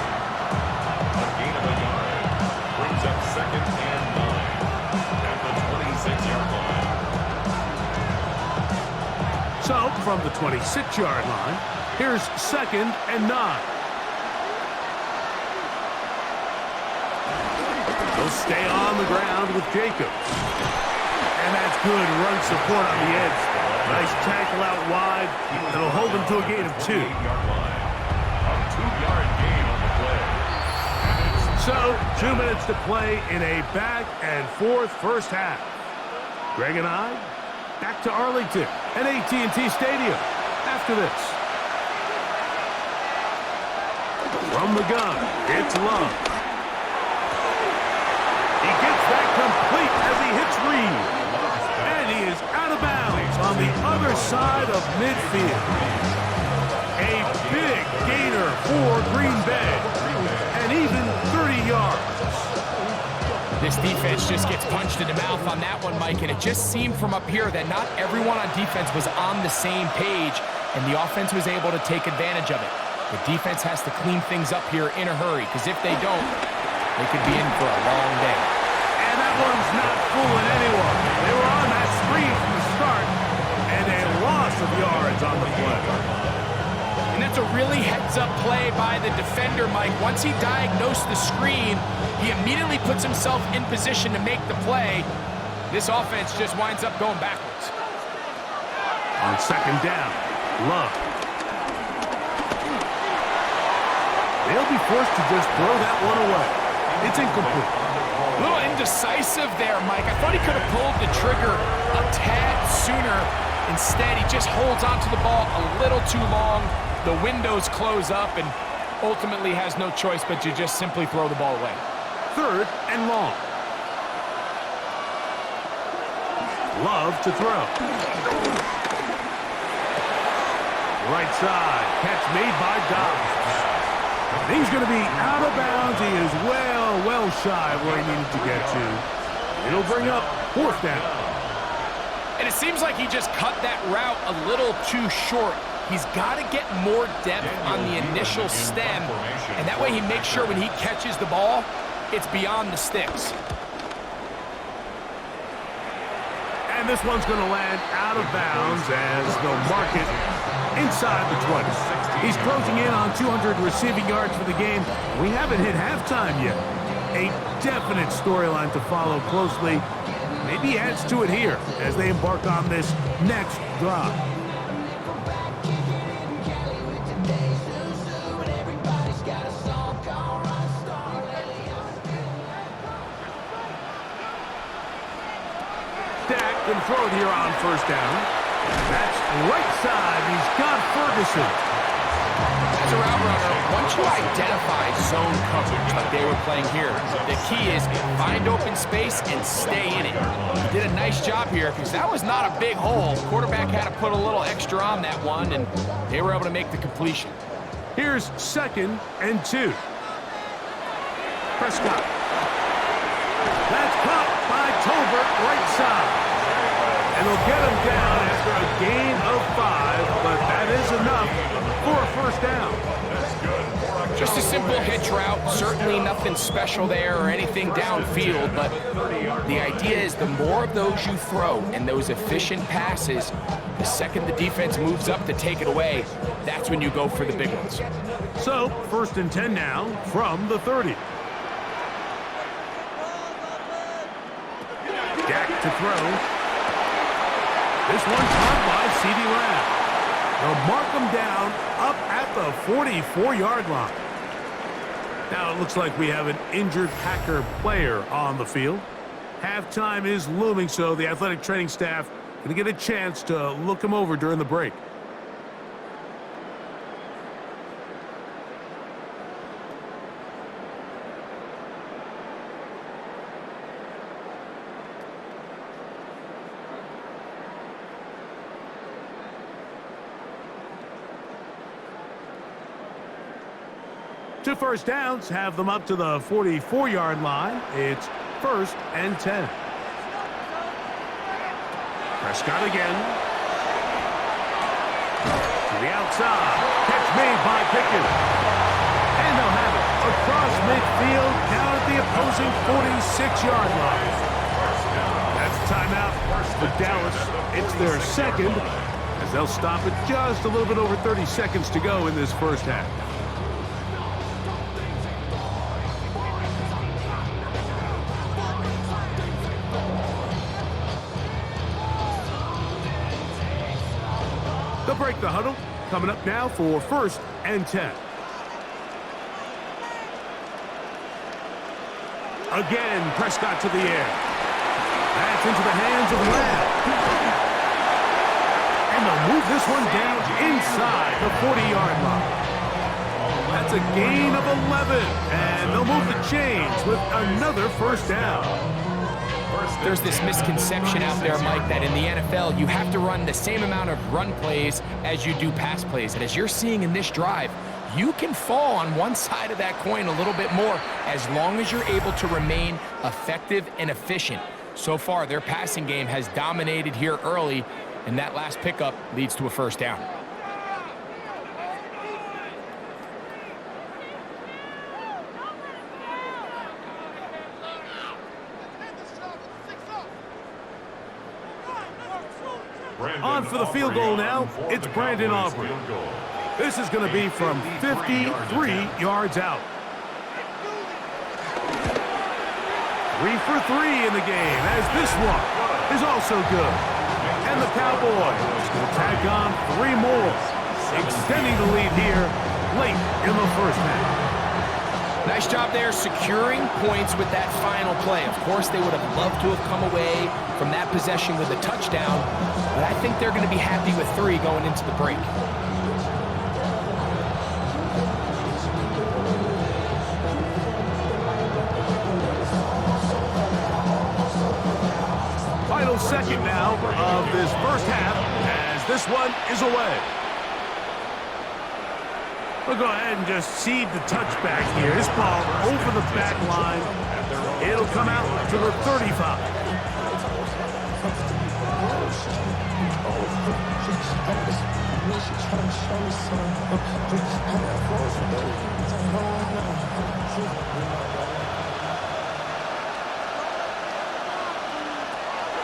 A gain of a yard. Brings up 2nd and 9 at the 26-yard line. So, from the 26-yard line, here's 2nd and 9. They'll stay on the ground with Jacobs. And that's good run support on the edge. Nice tackle out wide. That'll hold them to a gain of 2. A 2-yard gain on the play. So, 2 minutes to play in a back and forth first half. Greg and I, back to Arlington at AT&T Stadium after this. From the gun, it's Love. He gets that complete as he hits Reed. And he is out of bounds on the other side of midfield. A big gainer for Green Bay. And even 30 yards. This defense just gets punched in the mouth on that one, Mike, and it just seemed from up here that not everyone on defense was on the same page, and the offense was able to take advantage of it. The defense has to clean things up here in a hurry, because if they don't, they could be in for a long day. And that one's not fooling anyone. They were on that screen from the start, and a loss of yards on the play. And that's a really heads-up play by the defender, Mike. Once he diagnosed the screen, he immediately puts himself in position to make the play. This offense just winds up going backwards. On 2nd down, Love. They'll be forced to just throw that one away. It's incomplete. A little indecisive there, Mike. I thought he could have pulled the trigger a tad sooner. Instead, he just holds onto the ball a little too long. The windows close up and ultimately has no choice but to just simply throw the ball away. 3rd and long. Love to throw. Right side. Catch made by Dobbs. He's going to be out of bounds. He is well shy of where he needed to get to. It'll bring up 4th down. And it seems like he just cut that route a little too short. He's got to get more depth on the initial stem, and that way he makes sure when he catches the ball, it's beyond the sticks. And this one's going to land out of bounds as they'll mark it inside the 20. He's closing in on 200 receiving yards for the game. We haven't hit halftime yet. A definite storyline to follow closely. Maybe he adds to it here as they embark on this next drive. Going to throw it here on first down. That's right side. He's got Ferguson. As a route runner, once you identify zone coverage like they were playing here, the key is find open space and stay in it. He did a nice job here because that was not a big hole. The quarterback had to put a little extra on that one, and they were able to make the completion. Here's 2nd and 2. Prescott. That's caught by Tolbert, right side. And they'll get him down after a gain of 5, but that is enough for a first down. Just a simple hitch route, certainly nothing special there or anything downfield, but the idea is the more of those you throw and those efficient passes, the second the defense moves up to take it away, that's when you go for the big ones. So, 1st and 10 now from the 30. Dak to throw. This one caught by CeeDee Lamb. They'll mark him down up at the 44-yard line. Now it looks like we have an injured Packer player on the field. Halftime is looming, so the athletic training staff going to get a chance to look him over during the break. Two first downs have them up to the 44-yard line. It's 1st and 10. Prescott again. To the outside. Catch made by Pickens. And they'll have it across midfield down at the opposing 46-yard line. That's a timeout for Dallas. It's their 2nd as they'll stop it just a little bit over 30 seconds to go in this first half. They'll break the huddle. Coming up now for 1st and 10. Again, Prescott to the air. That's into the hands of Lamb. And they'll move this one down inside the 40-yard line. That's a gain of 11. And they'll move the chains with another first down. There's this misconception out there, Mike, that in the NFL, you have to run the same amount of run plays as you do pass plays. And as you're seeing in this drive, you can fall on one side of that coin a little bit more as long as you're able to remain effective and efficient. So far, their passing game has dominated here early, and that last pickup leads to a first down. On for the field goal now, it's Brandon Aubrey. This is going to be from 53 yards out. 3 for 3 in the game, as this one is also good. And the Cowboys will tack on 3 more, extending the lead here late in the first half. Nice job there securing points with that final play. Of course, they would have loved to have come away from that possession with a touchdown, but I think they're going to be happy with 3 going into the break. Final second now of this first half as this one is away. We'll go ahead and just seed the touchback here. This ball over the back line. It'll come out to the 35.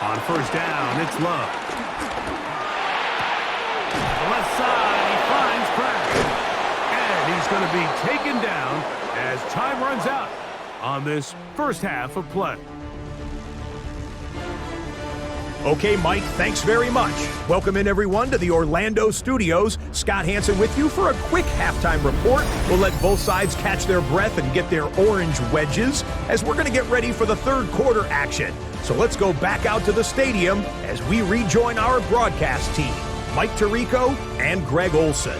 On first down, it's Love. The left side, he finds Kraft. He's going to be taken down as time runs out on this first half of play. Okay, Mike, thanks very much. Welcome in, everyone, to the Orlando studios. Scott Hansen with you for a quick halftime report. We'll let both sides catch their breath and get their orange wedges as we're going to get ready for the third quarter action. So let's go back out to the stadium as we rejoin our broadcast team, Mike Tirico and Greg Olson.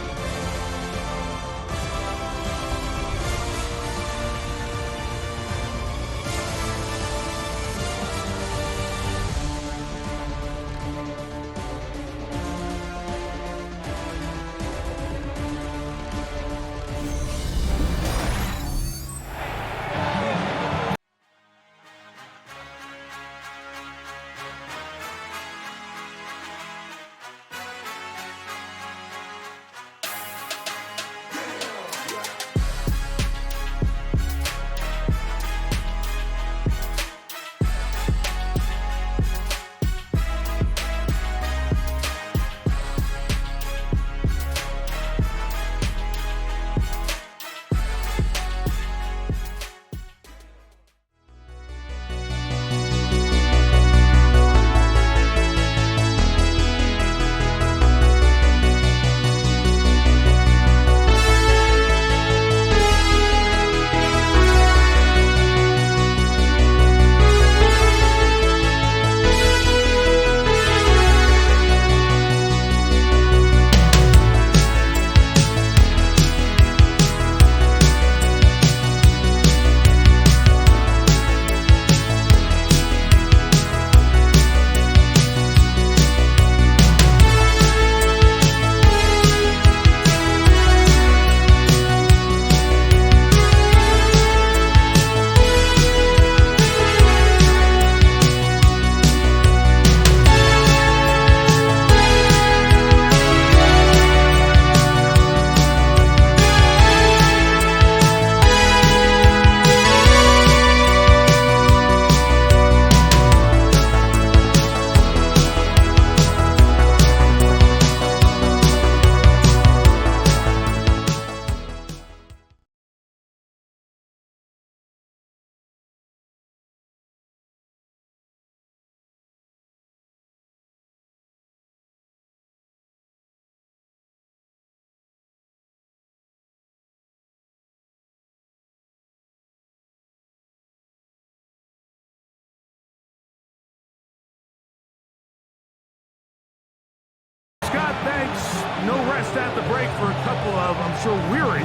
Scott, thanks. No rest at the break for a couple of, I'm sure, weary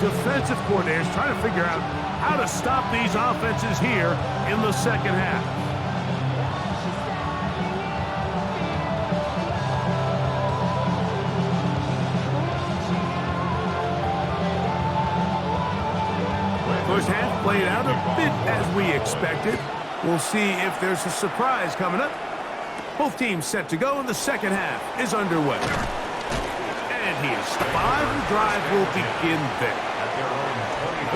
defensive coordinators trying to figure out how to stop these offenses here in the second half. First half played out a bit as we expected. We'll see if there's a surprise coming up. Both teams set to go, and the second half is underway. And he is 5. The drive will begin there.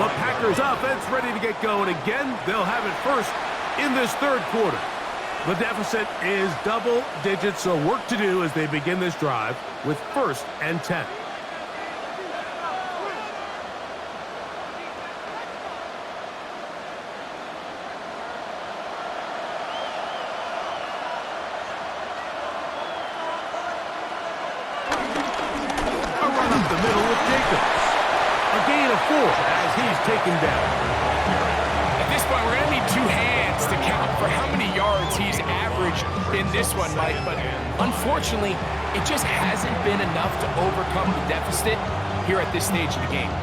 The Packers offense ready to get going again. They'll have it first in this third quarter. The deficit is double digits, so work to do as they begin this drive with 1st and 10. Taken down. At this point, we're going to need 2 hands to count for how many yards he's averaged in this one, Mike. But unfortunately, it just hasn't been enough to overcome the deficit here at this stage of the game.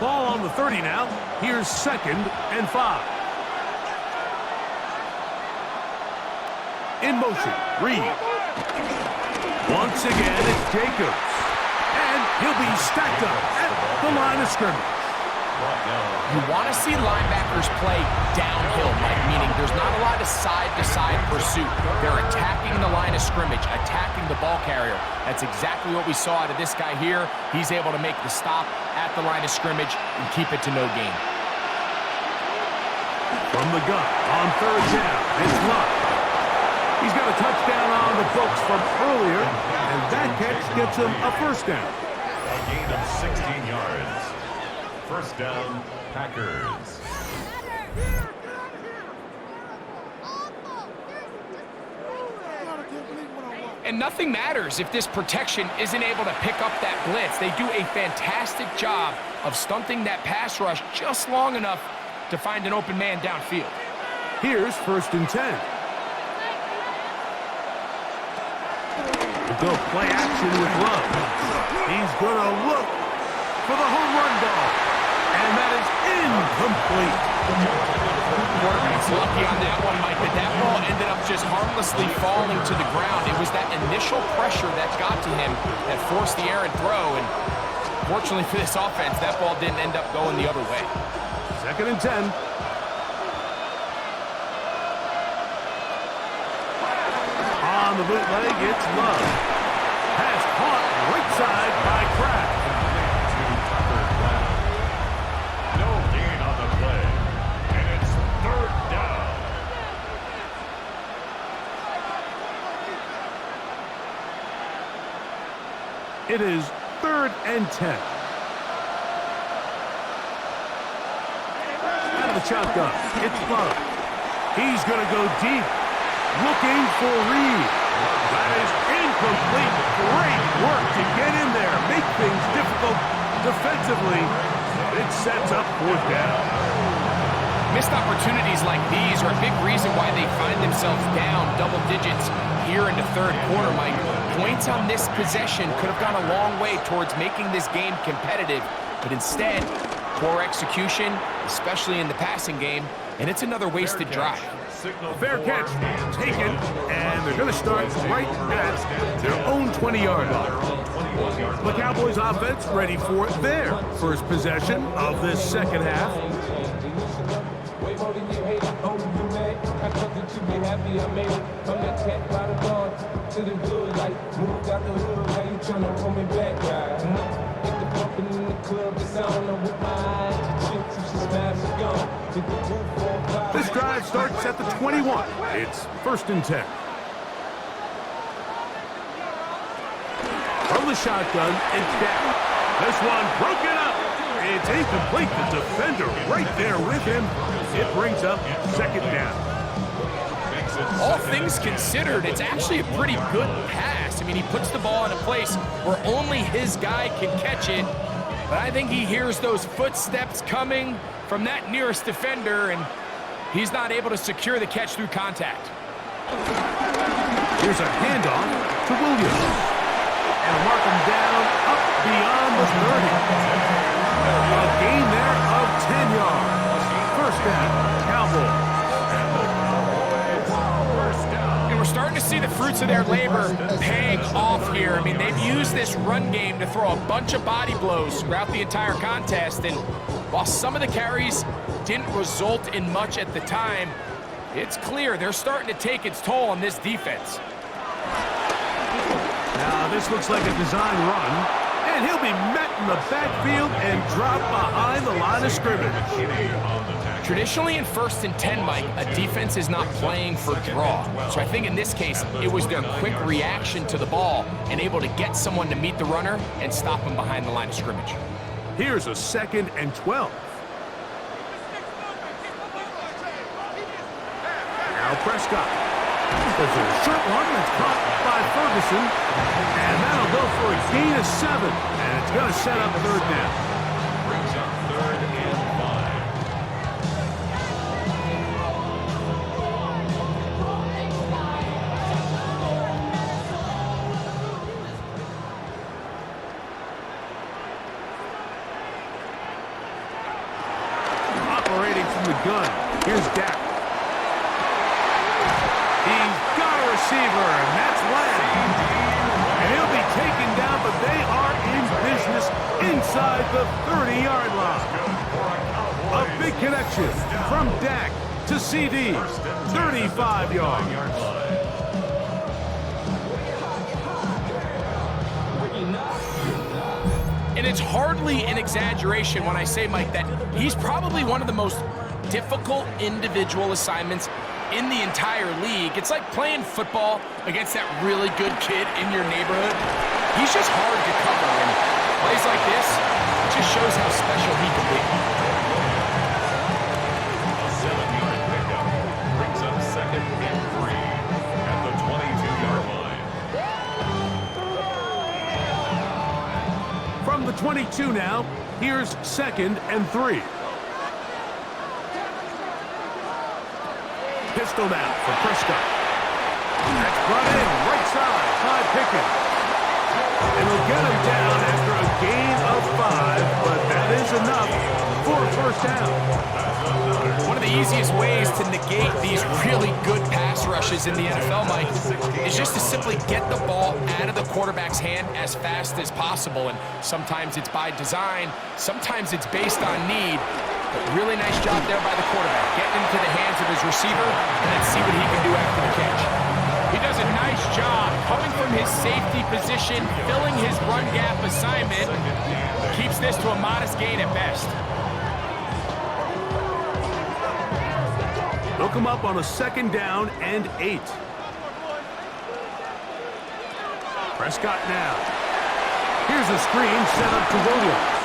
Ball on the 30 now. Here's 2nd and 5. In motion, Reed. Once again, it's Jacobs. And he'll be stacked up at the line of scrimmage. You want to see linebackers play downhill, Mike, meaning there's not a lot of side-to-side pursuit. They're attacking the line of scrimmage, attacking the ball carrier. That's exactly what we saw out of this guy here. He's able to make the stop at the line of scrimmage and keep it to no gain. From the gun on 3rd down, it's Luck. He's got a touchdown on the books from earlier, and that catch gets him a 1st down. A gain of 16 yards. 1st down, Packers. And nothing matters if this protection isn't able to pick up that blitz. They do a fantastic job of stunting that pass rush just long enough to find an open man downfield. Here's 1st and 10. Go play action with Love. He's going to look for the home run ball. And that is incomplete. Quarterback's lucky on that one, Mike, but that ball ended up just harmlessly falling to the ground. It was that initial pressure that got to him that forced the errant throw. And fortunately for this offense, that ball didn't end up going the other way. 2nd and 10. On the bootleg, it's Love. Pass caught right side by Kraft. No gain on the play. And it's 3rd down. It is 3rd and 10. Out of the shotgun, it's Love. He's going to go deep. Looking for Reed. That is incomplete. Great work to get in there. Make things difficult defensively. It sets up 4th down. Missed opportunities like these are a big reason why they find themselves down double digits here in the 3rd quarter, Mike. Points on this possession could have gone a long way towards making this game competitive, but instead, poor execution, especially in the passing game, and it's another wasted drive. Fair catch taken, and they're going to start right at their own 20-yard line. The Cowboys offense ready for their first possession of this 2nd half. This drive starts at the 21. It's 1st and 10. From the shotgun, it's down. This one broken up. It's incomplete. The defender right there with him. It brings up 2nd down. All things considered, it's actually a pretty good pass. I mean, he puts the ball in a place where only his guy can catch it. But I think he hears those footsteps coming from that nearest defender, and he's not able to secure the catch through contact. Here's a handoff to Williams. And mark him down up beyond the 30. A gain there of 10 yards. 1st down, Cowboys. And we're starting to see the fruits of their labor paying off here. I mean, they've used this run game to throw a bunch of body blows throughout the entire contest, and while some of the carries didn't result in much at the time, it's clear they're starting to take its toll on this defense. Now this looks like a design run, and he'll be met in the backfield and dropped behind the line of scrimmage. Traditionally in 1st and 10, Mike, a defense is not playing for draw. So I think in this case, it was their quick reaction to the ball and able to get someone to meet the runner and stop him behind the line of scrimmage. Here's a 2nd and 12. Now Prescott. There's a short one that's caught by Ferguson, and that'll go for a gain of 7, and it's going to set up 3rd down. Brings up 3rd and 5. Operating from the gun, here's Dak. He's got a receiver, and that's Lamb. And he'll be taken down, but they are in business inside the 30-yard line. A big connection from Dak to CD, 35 yards. And it's hardly an exaggeration when I say, Mike, that he's probably one of the most difficult individual assignments in the entire league. It's like playing football against that really good kid in your neighborhood. He's just hard to cover, and plays like this, it just shows how special he can be. A 7-yard pickup brings up 2nd and 3 at the 22-yard line. From the 22 now, here's 2nd and 3. pistol now for Prescott. That's brought in right side by Pickens. It'll get him down after a gain of 5, but that is enough for a first down. One of the easiest ways to negate these really good pass rushes in the NFL, Mike, is just to simply get the ball out of the quarterback's hand as fast as possible. And sometimes it's by design, sometimes it's based on need. But really nice job there by the quarterback, getting into the hands of his receiver, and then see what he can do after the catch. He does a nice job coming from his safety position, filling his run gap assignment, keeps this to a modest gain at best. They'll come up on a 2nd down and 8. Prescott now. Here's a screen set up to Williams.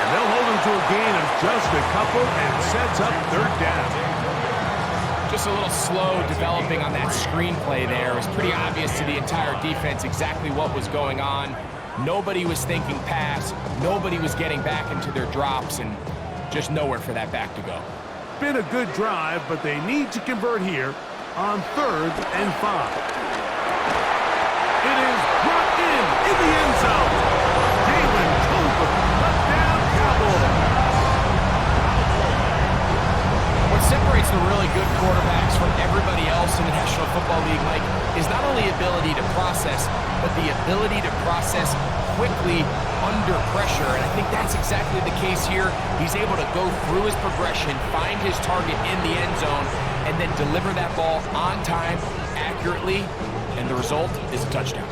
And they'll hold him to a gain of just a couple and sets up 3rd down. Just a little slow developing on that screenplay there. It was pretty obvious to the entire defense exactly what was going on. Nobody was thinking pass. Nobody was getting back into their drops, and just nowhere for that back to go. Been a good drive, but they need to convert here on 3rd and 5. It is brought in the end zone. Jalen Tolbert, touchdown Cowboys. What separates the really good quarterbacks from everybody else in the National Football League, Mike, is not only ability to process, but the ability to process quickly under pressure, and I think that's exactly the case here. He's able to go through his progression, find his target in the end zone, and then deliver that ball on time, accurately, and the result is a touchdown.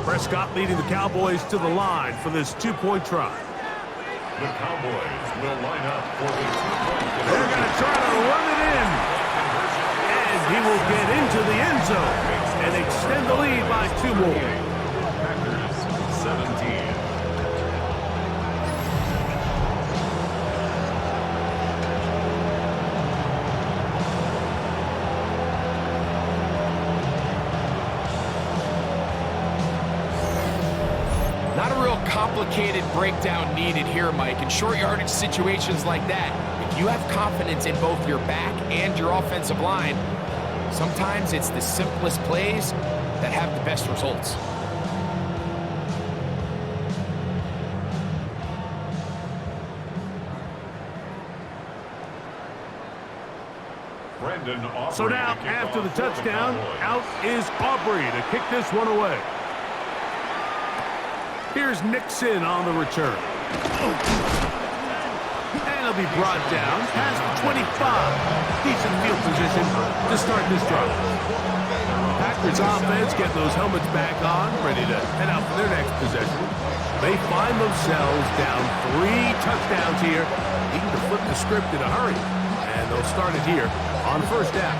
Prescott leading the Cowboys to the line for this 2-point try. The Cowboys will line up for the 2-point conversion. They're going to try to run it in. And he will get into the end zone and extend the lead by 2 more. Packers 17. Not a real complicated breakdown needed here, Mike. In short yardage situations like that, if you have confidence in both your back and your offensive line, sometimes it's the simplest plays that have the best results. So now, after the touchdown, out is Aubrey to kick this one away. Here's Nixon on the return. And he'll be brought down past the 25. Decent field position to start this drive. Packers offense getting those helmets back on, ready to head out for their next possession. They find themselves down 3 touchdowns here, needing to flip the script in a hurry. And they'll start it here on 1st down.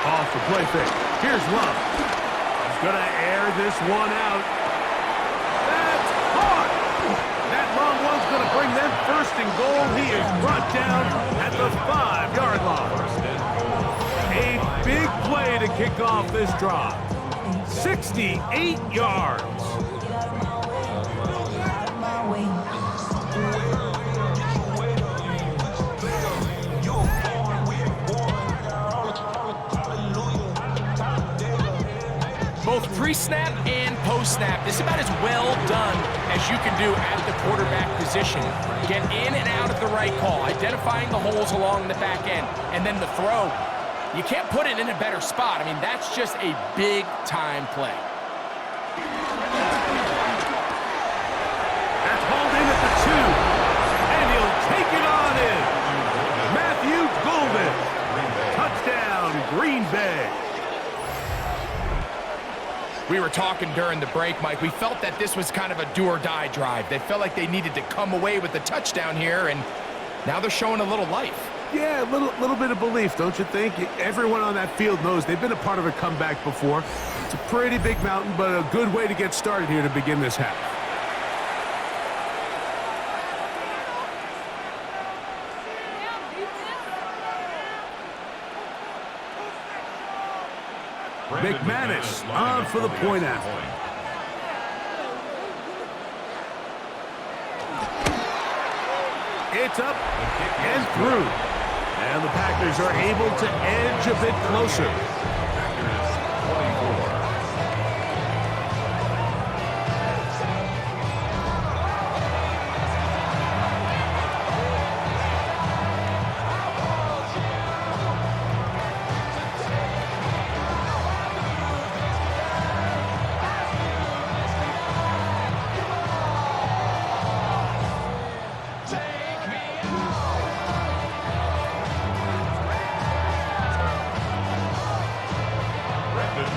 Off the play fake. Here's Love. He's going to air this one out. That's caught. That long one's going to bring them 1st and goal. He is brought down at the 5-yard line. A big play to kick off this drive. 68 yards. Both pre-snap and post-snap, this is about as well done as you can do at the quarterback position. Get in and out at the right call, identifying the holes along the back end, and then the throw. You can't put it in a better spot. I mean, that's just a big-time play. That's hauled in at the 2, and he'll take it on in. Matthew Golden. Touchdown, Green Bay. We were talking during the break, Mike. We felt that this was kind of a do-or-die drive. They felt like they needed to come away with the touchdown here, and now they're showing a little life. Yeah, a little bit of belief, don't you think? Everyone on that field knows they've been a part of a comeback before. It's a pretty big mountain, but a good way to get started here to begin this half. McManus on for the point after. It's up and through. And the Packers are able to edge a bit closer. Packers 24.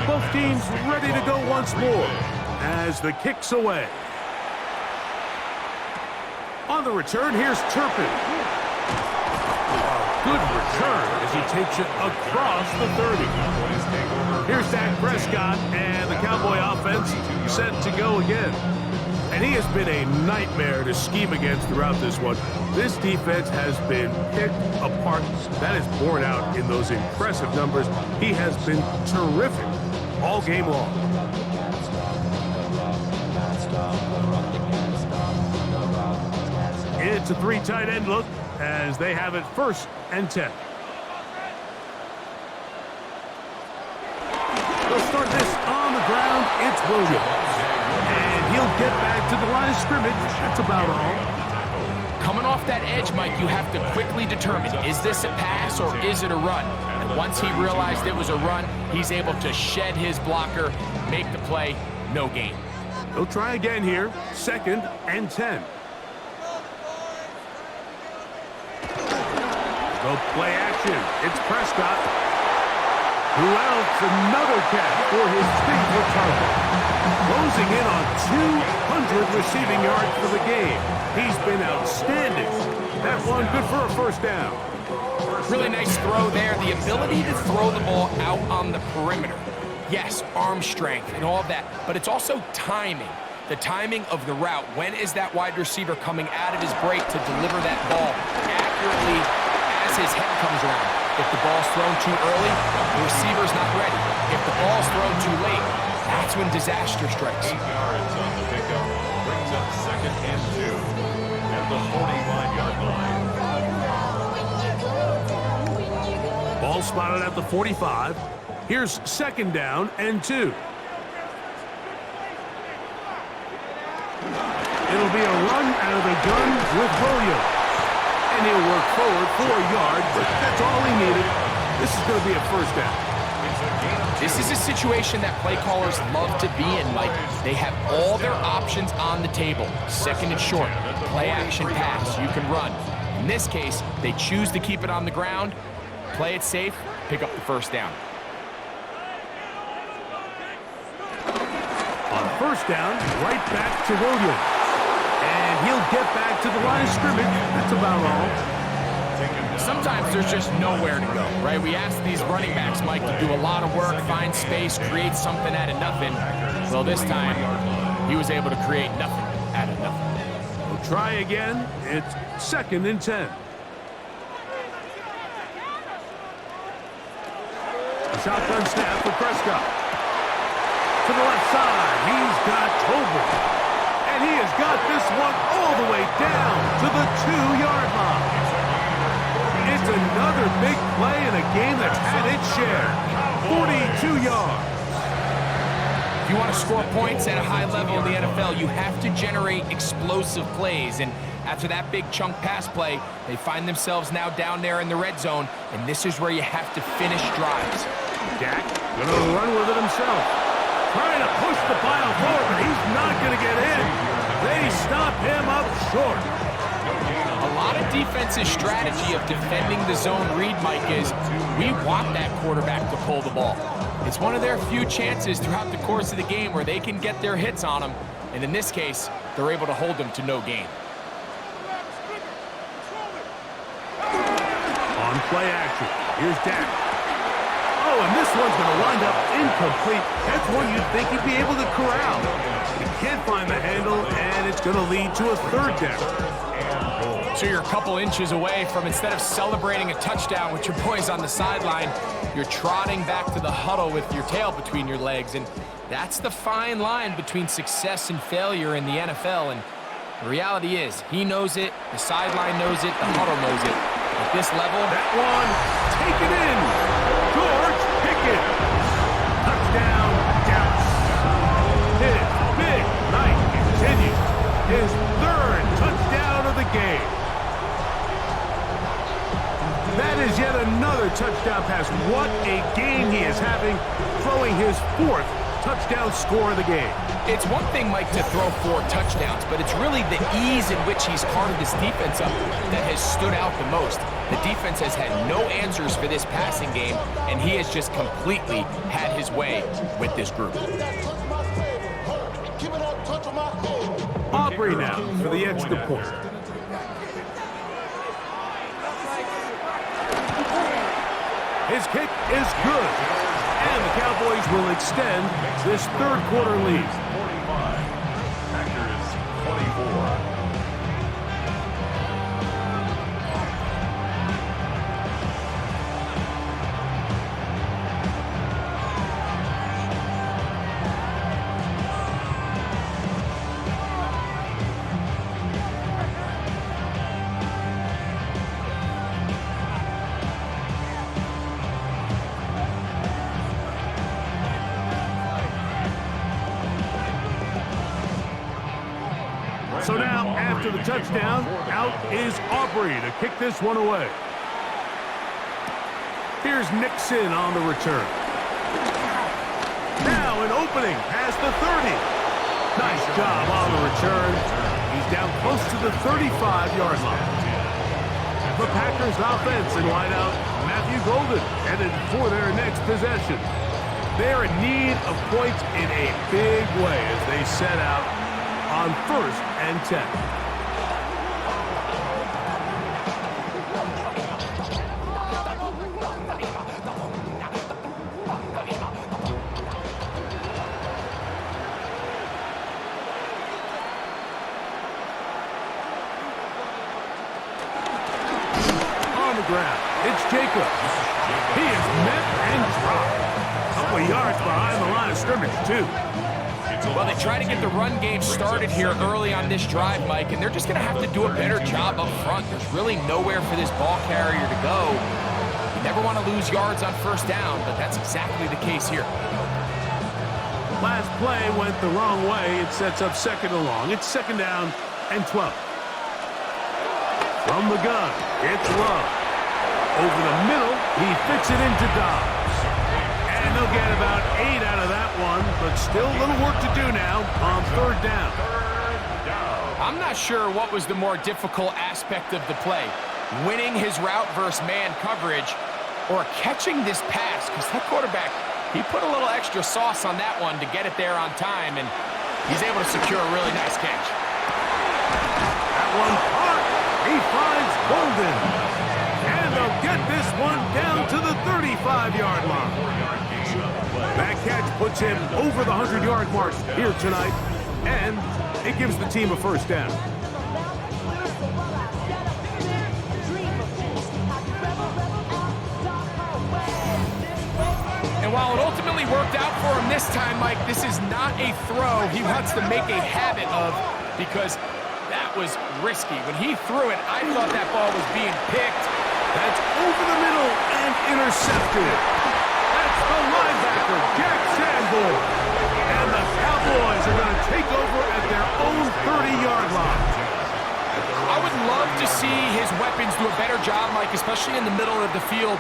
Both teams ready to go once more as the kick's away. On the return, here's Turpin. A good return as he takes it across the 30. Here's Dak Prescott, and the Cowboy offense set to go again. And he has been a nightmare to scheme against throughout this one. This defense has been picked apart. That is borne out in those impressive numbers. He has been terrific all game long. It's a three tight end look as they have it 1st and 10. They'll start this on the ground. It's Williams. And he'll get back to the line of scrimmage. That's about all. Coming off that edge, Mike, you have to quickly determine, is this a pass or is it a run? And once he realized it was a run, he's able to shed his blocker, make the play, no gain. They'll try again here, 2nd and 10. Go play action. It's Prescott. Who else? Another catch for his big target. Closing in on 200 receiving yards for the game. He's been outstanding. That one good for a 1st down. Really nice throw there. The ability to throw the ball out on the perimeter. Yes, arm strength and all of that, but it's also timing. The timing of the route. When is that wide receiver coming out of his break to deliver that ball accurately as his head comes around? If the ball's thrown too early, the receiver's not ready. If the ball's thrown too late, that's when disaster strikes. 8 yards on the pickup. Brings up 2nd and 2. At the 45-yard line. Ball spotted at the 45. Here's 2nd down and 2. It'll be a run out of the gun with Williams. And he'll work forward for a yard, but that's all he needed. This is going to be a 1st down. This is a situation that play callers love to be in, Mike. They have all their options on the table. 2nd and short, play action pass, you can run. In this case, they choose to keep it on the ground, play it safe, pick up the 1st down. On 1st down, right back to Williams. And he'll get back to the line of scrimmage. That's about all. Sometimes there's just nowhere to go, right? We ask these running backs, Mike, to do a lot of work, find space, create something out of nothing. Well, this time, he was able to create nothing out of nothing. We'll try again. It's 2nd and 10. A shotgun snap for Prescott. To the left side, he's got Tolbert. And he has got this one all the way down to the 2-yard line. It's another big play in a game that's had its share. 42 yards. If you want to score points at a high level in the NFL, you have to generate explosive plays. And after that big chunk pass play, they find themselves now down there in the red zone, and this is where you have to finish drives. Dak gonna run with it himself. Trying to push the pile forward, but he's not gonna get in. They stop him up short. A lot of defense's strategy of defending the zone read, Mike, is we want that quarterback to pull the ball. It's one of their few chances throughout the course of the game where they can get their hits on him, and in this case, they're able to hold him to no gain. On play action, here's Dak. Oh, and this one's going to wind up incomplete. That's one you'd think he'd be able to corral. He can't find the handle, and it's going to lead to a 3rd down. So you're a couple inches away from, instead of celebrating a touchdown with your boys on the sideline, you're trotting back to the huddle with your tail between your legs. And that's the fine line between success and failure in the NFL. And the reality is, he knows it, the sideline knows it, the huddle knows it. At this level, That one, taken in. George Pickens. Touchdown, Dallas. His big night continues. His third touchdown of the game. That is yet another touchdown pass. What a game he is having, throwing his fourth touchdown score of the game. it's one thing, Mike, to throw 4 touchdowns, but it's really the ease in which he's carved this defense up that has stood out the most. The defense has had no answers for this passing game, and he has just completely had his way with this group. Aubrey now for the extra point. His kick is good, and the Cowboys will extend this third quarter lead. 45. Packers 24. So now, after the touchdown, out is Aubrey to kick this one away. Here's Nixon on the return. Now an opening past the 30. Nice job on the return. He's down close to the 35-yard line. The Packers offense in wideout, Matthew Golden, headed for their next possession. They're in need of points in a big way as they set out on 1st and 10. On the ground, it's Jacobs. He is met and dropped. A couple of yards behind the line of scrimmage, too. Well, they try to get the run game started here early on this drive, Mike, and they're just going to have to do a better job up front. There's really nowhere for this ball carrier to go. You never want to lose yards on 1st down, but that's exactly the case here. Last play went the wrong way. It sets up 2nd and long. It's 2nd down and 12. From the gun, it's Love. Over the middle, he fits it into Dobbs. And they'll get about 8 out of that one, but still a little work to do now on 3rd down. I'm not sure what was the more difficult aspect of the play, winning his route versus man coverage or catching this pass, because that quarterback, he put a little extra sauce on that one to get it there on time, and he's able to secure a really nice catch. That one caught. He finds Golden. And they'll get this one down to the 35-yard line. That catch puts him over the 100-yard mark here tonight, and it gives the team a 1st down. And while it ultimately worked out for him this time, Mike, this is not a throw he wants to make a habit of, because that was risky. When he threw it, I thought that ball was being picked. That's over the middle and intercepted. That's the linebacker, Jack Sanborn. And the Cowboys are going to take over at their own 30-yard line. I would love to see his weapons do a better job, Mike, especially in the middle of the field,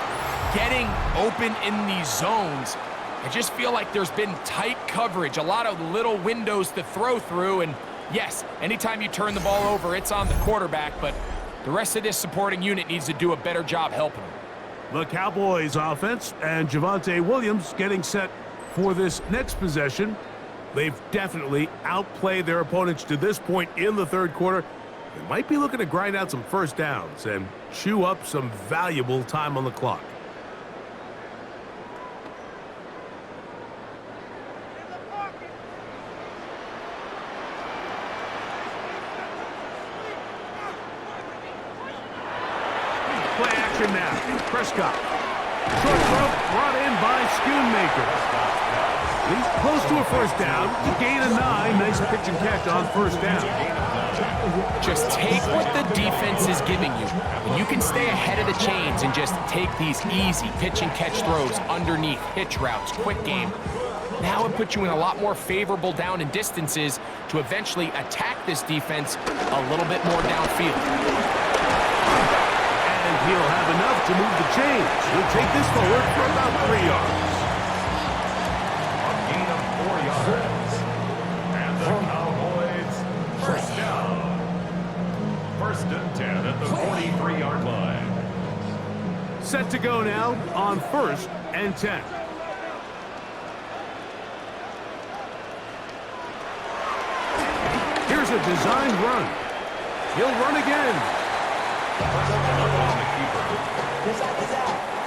getting open in these zones. I just feel like there's been tight coverage, a lot of little windows to throw through, and yes, anytime you turn the ball over, it's on the quarterback, but the rest of this supporting unit needs to do a better job helping him. The Cowboys offense and Javonte Williams getting set for this next possession. They've definitely outplayed their opponents to this point in the 3rd quarter. They might be looking to grind out some 1st downs and chew up some valuable time on the clock. Second now. Prescott. Short throw brought in by Schoonmaker. He's close to a first down. To gain a 9. Nice pitch and catch on first down. Just take what the defense is giving you. And you can stay ahead of the chains and just take these easy pitch and catch throws underneath, hitch routes, quick game. Now it puts you in a lot more favorable down and distances to eventually attack this defense a little bit more downfield. And he'll have enough to move the chains. He'll take this forward for about 3 yards. A gain of 4 yards. And the Cowboys first down. First and 10 at the 43-yard line. Set to go now on 1st and 10. Here's a designed run. He'll run again. On the keeper.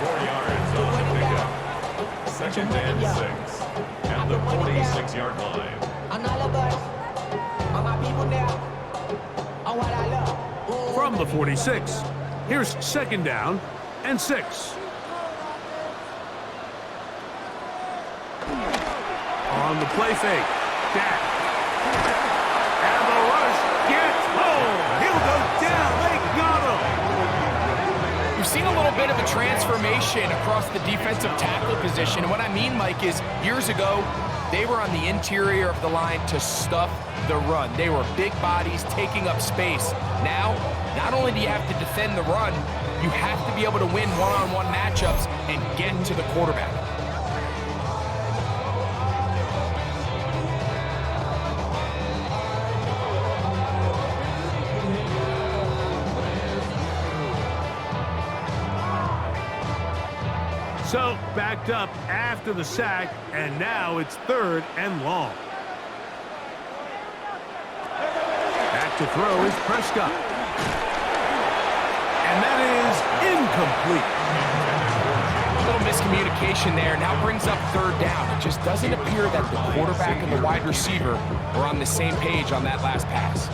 4 yards on the pickup. Second and 6 at the 46-yard line. From the 46, here's second down and 6. On the play fake, Dak. And the rush gets home. He'll go down. They got him. We've seen a little bit of a transformation across the defensive tackle position. And what I mean, Mike, is years ago, they were on the interior of the line to stuff the run. They were big bodies taking up space. Now, not only do you have to defend the run, you have to be able to win one-on-one matchups and get to the quarterback. So, backed up after the sack, and now it's 3rd and long. Back to throw is Prescott. And that is incomplete. A little miscommunication there. Now brings up 3rd down. It just doesn't appear that the quarterback and the wide receiver were on the same page on that last pass.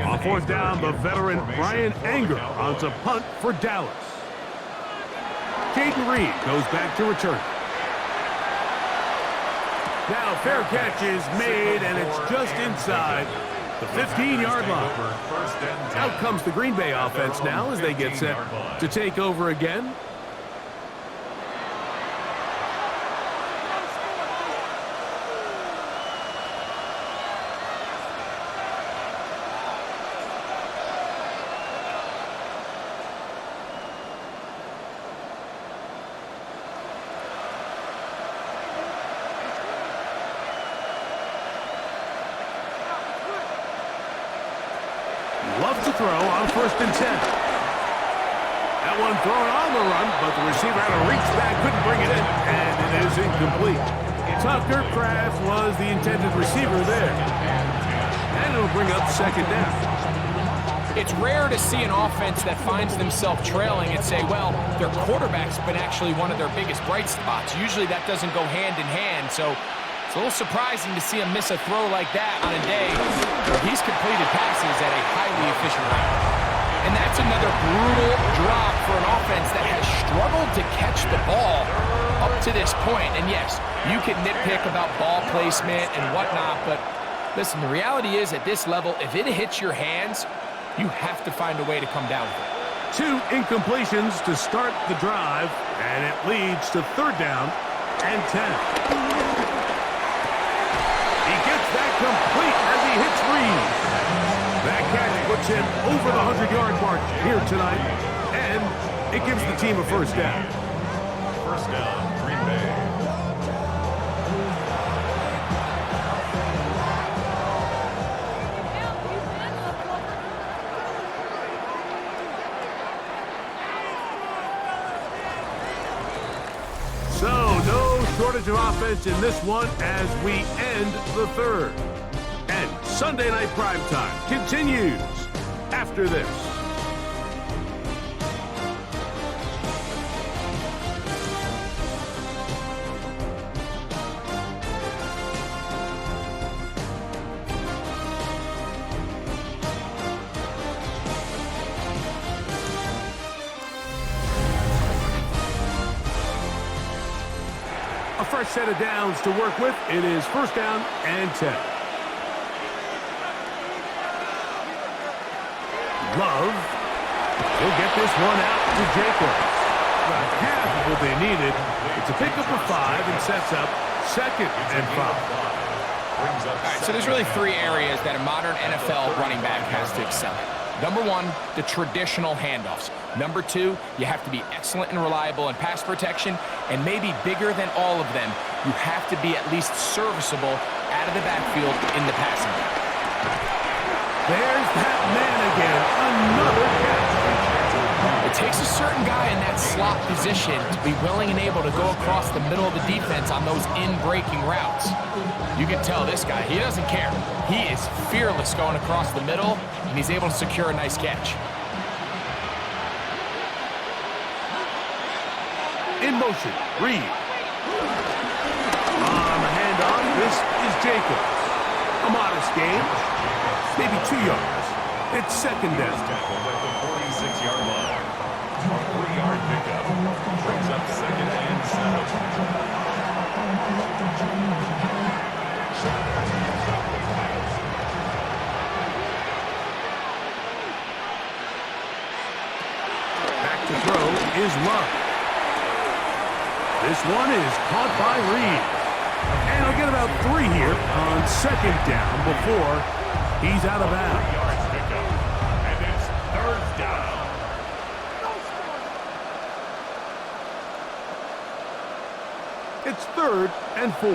On 4th down, the veteran Brian Anger on to punt for Dallas. Caden Reed goes back to return. Now fair catch is made, and it's just inside the 15-yard line. Out comes the Green Bay offense now as they get set to take over again. Love to throw on 1st and 10. That one thrown on the run, but the receiver had to reach back, couldn't bring it in, and it is incomplete. Tucker Kraft was the intended receiver there. And it'll bring up 2nd down. It's rare to see an offense that finds themselves trailing and say, well, their quarterback's been actually one of their biggest bright spots. Usually that doesn't go hand in hand, so it's a little surprising to see him miss a throw like that on a day where he's completed passes at a highly efficient rate. And that's another brutal drop for an offense that has struggled to catch the ball up to this point. And yes, you can nitpick about ball placement and whatnot, but listen, the reality is at this level, if it hits your hands, you have to find a way to come down with it. 2 incompletions to start the drive, and it leads to 3rd down and 10. He gets that complete as he hits Reed. That catch puts him over the 100-yard mark here tonight, and it gives the team a first down. First down, Green Bay. So, no shortage of offense in this one as we end the 3rd. And Sunday Night Primetime continues after this. fresh set of downs to work with. It is first down and 10. Love. He'll get this one out to Jacobs. About half of what they needed. It's a pickup of 5 and sets up second and 5. All right, so there's really 3 areas that a modern NFL running back has to excel at. Number 1, the traditional handoffs. Number 2, you have to be excellent and reliable in pass protection. And maybe bigger than all of them, you have to be at least serviceable out of the backfield in the passing game. There's that man again. Another catch. It takes a certain guy in that slot position to be willing and able to go across the middle of the defense on those in-breaking routes. You can tell this guy, he doesn't care. He is fearless going across the middle, and he's able to secure a nice catch. In motion, Reed. On the handoff, this is Jacobs. A modest gain, maybe 2 yards. It's second down. Tackled at the 46-yard line. A 3-yard pickup brings up second and 7. Back to throw is Love. This one is caught by Reed. And he'll get about 3 here on second down before he's out of bounds. 3 yards pickup. And it's third down. It's third and 4.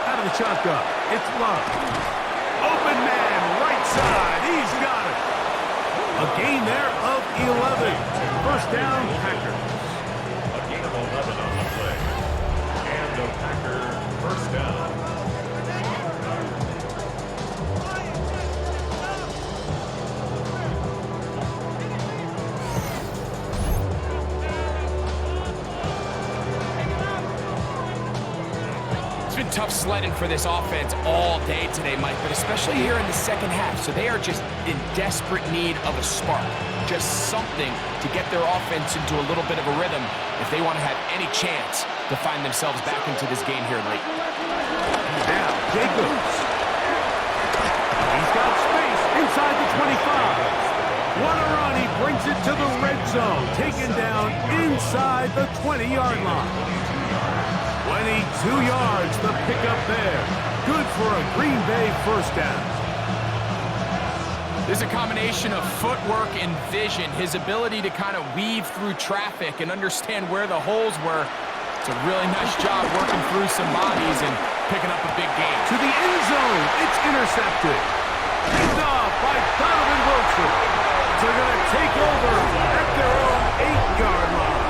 Out of the shotgun, it's Love. Open man, right side, he's got it. A gain there of 11. First down, Packers. A gain of 11 on the play. And a Packer first down. It's been tough sledding for this offense all day today, Mike, but especially here in the second half. So they are just in desperate need of a spark, just something to get their offense into a little bit of a rhythm if they want to have any chance to find themselves back into this game here late. Now, Jacobs. He's got space inside the 25. What a run. He brings it to the red zone. Taken down inside the 20-yard line. 22 yards, the pickup there. Good for a Green Bay first down. There's a combination of footwork and vision, his ability to kind of weave through traffic and understand where the holes were. It's a really nice job working through some bodies and picking up a big gain. To the end zone, it's intercepted. Picked off by Donovan Wilson. So they're going to take over at their own 8-yard line.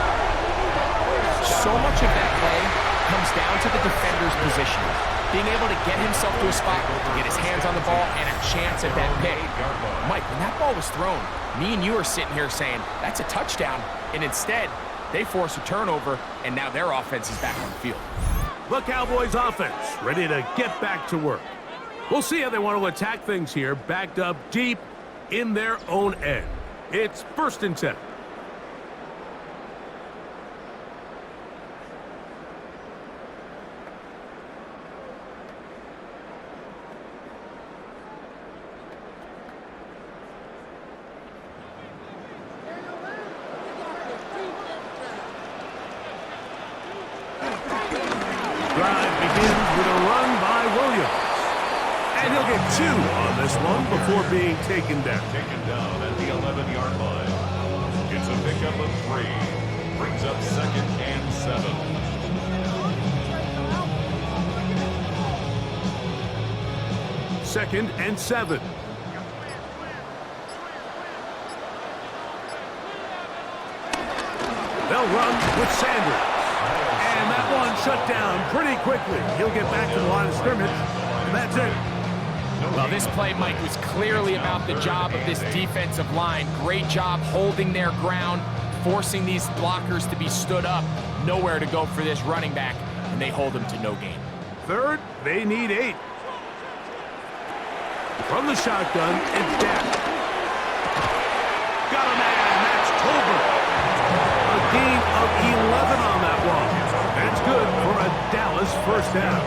So much of that play comes down to the defender's position. Being able to get himself to a spot, to get his hands on the ball, and a chance at that pick. Mike, when that ball was thrown, me and you are sitting here saying, that's a touchdown. And instead, they force a turnover, and now their offense is back on the field. The Cowboys offense ready to get back to work. We'll see how they want to attack things here, backed up deep in their own end. It's first and 10. Drive begins with a run by Williams. And he'll get 2 on this one before being taken down. Taken down at the 11-yard line. It's a pickup of 3. Brings up second and 7. Second and 7. They'll run with Sanders. And that one shut down pretty quickly. He'll get back to the line of scrimmage. And that's it. Well, this play, Mike, was clearly about the job of this defensive line. Great job holding their ground, forcing these blockers to be stood up. Nowhere to go for this running back, and they hold him to no gain. Third, they need 8. From the shotgun, it's Dak. Got a man, that's gain of 11 on that one. That's good for a Dallas first down.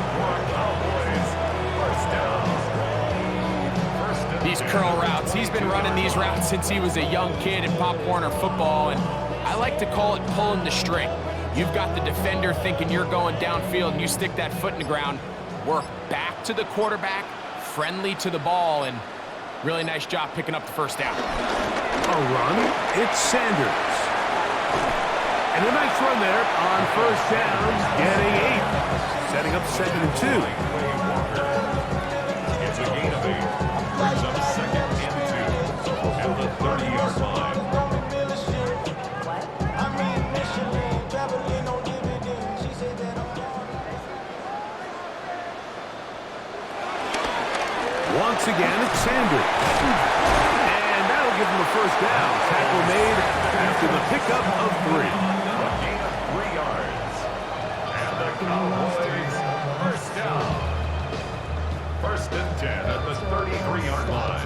These curl routes, he's been running these routes since he was a young kid in Pop Warner football, and I like to call it pulling the string. You've got the defender thinking you're going downfield, and you stick that foot in the ground, work back to the quarterback, friendly to the ball, and really nice job picking up the first down. A run, it's Sanders. And a nice run there on first down, getting 8. Setting up 2nd and 2. It's a gain of 8. Brings up 2nd and 2 at the 30-yard line. Once again, it's Sanders. And that'll give him the first down. Tackle made after the pickup of 3. A gain of 3 yards. And the Cowboys first down. 1st and 10 at the 33-yard line.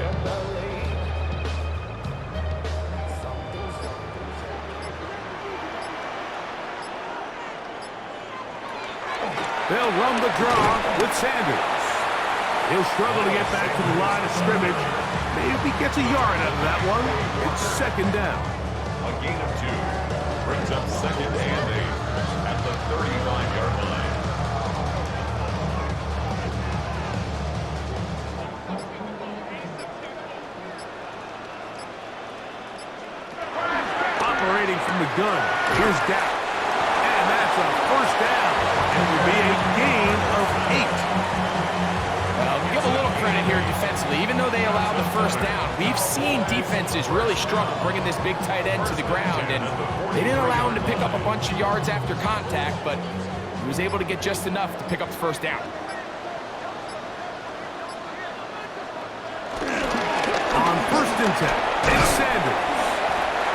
They'll run the draw with Sanders. He'll struggle to get back to the line of scrimmage. Maybe gets a yard out of that one. It's 2nd down. A gain of 2. Brings up 2nd and 8 at the 35-yard line. Operating from the gun. Here's Dak. And that's a first down. It will be a gain of 8. Well, we give a little credit here defensively. Even though they allowed the first down, we've seen defenses really struggle bringing this big tight end to the ground, and they didn't allow him to pick up a bunch of yards after contact, but he was able to get just enough to pick up the first down. On 1st and 10, it's Sanders.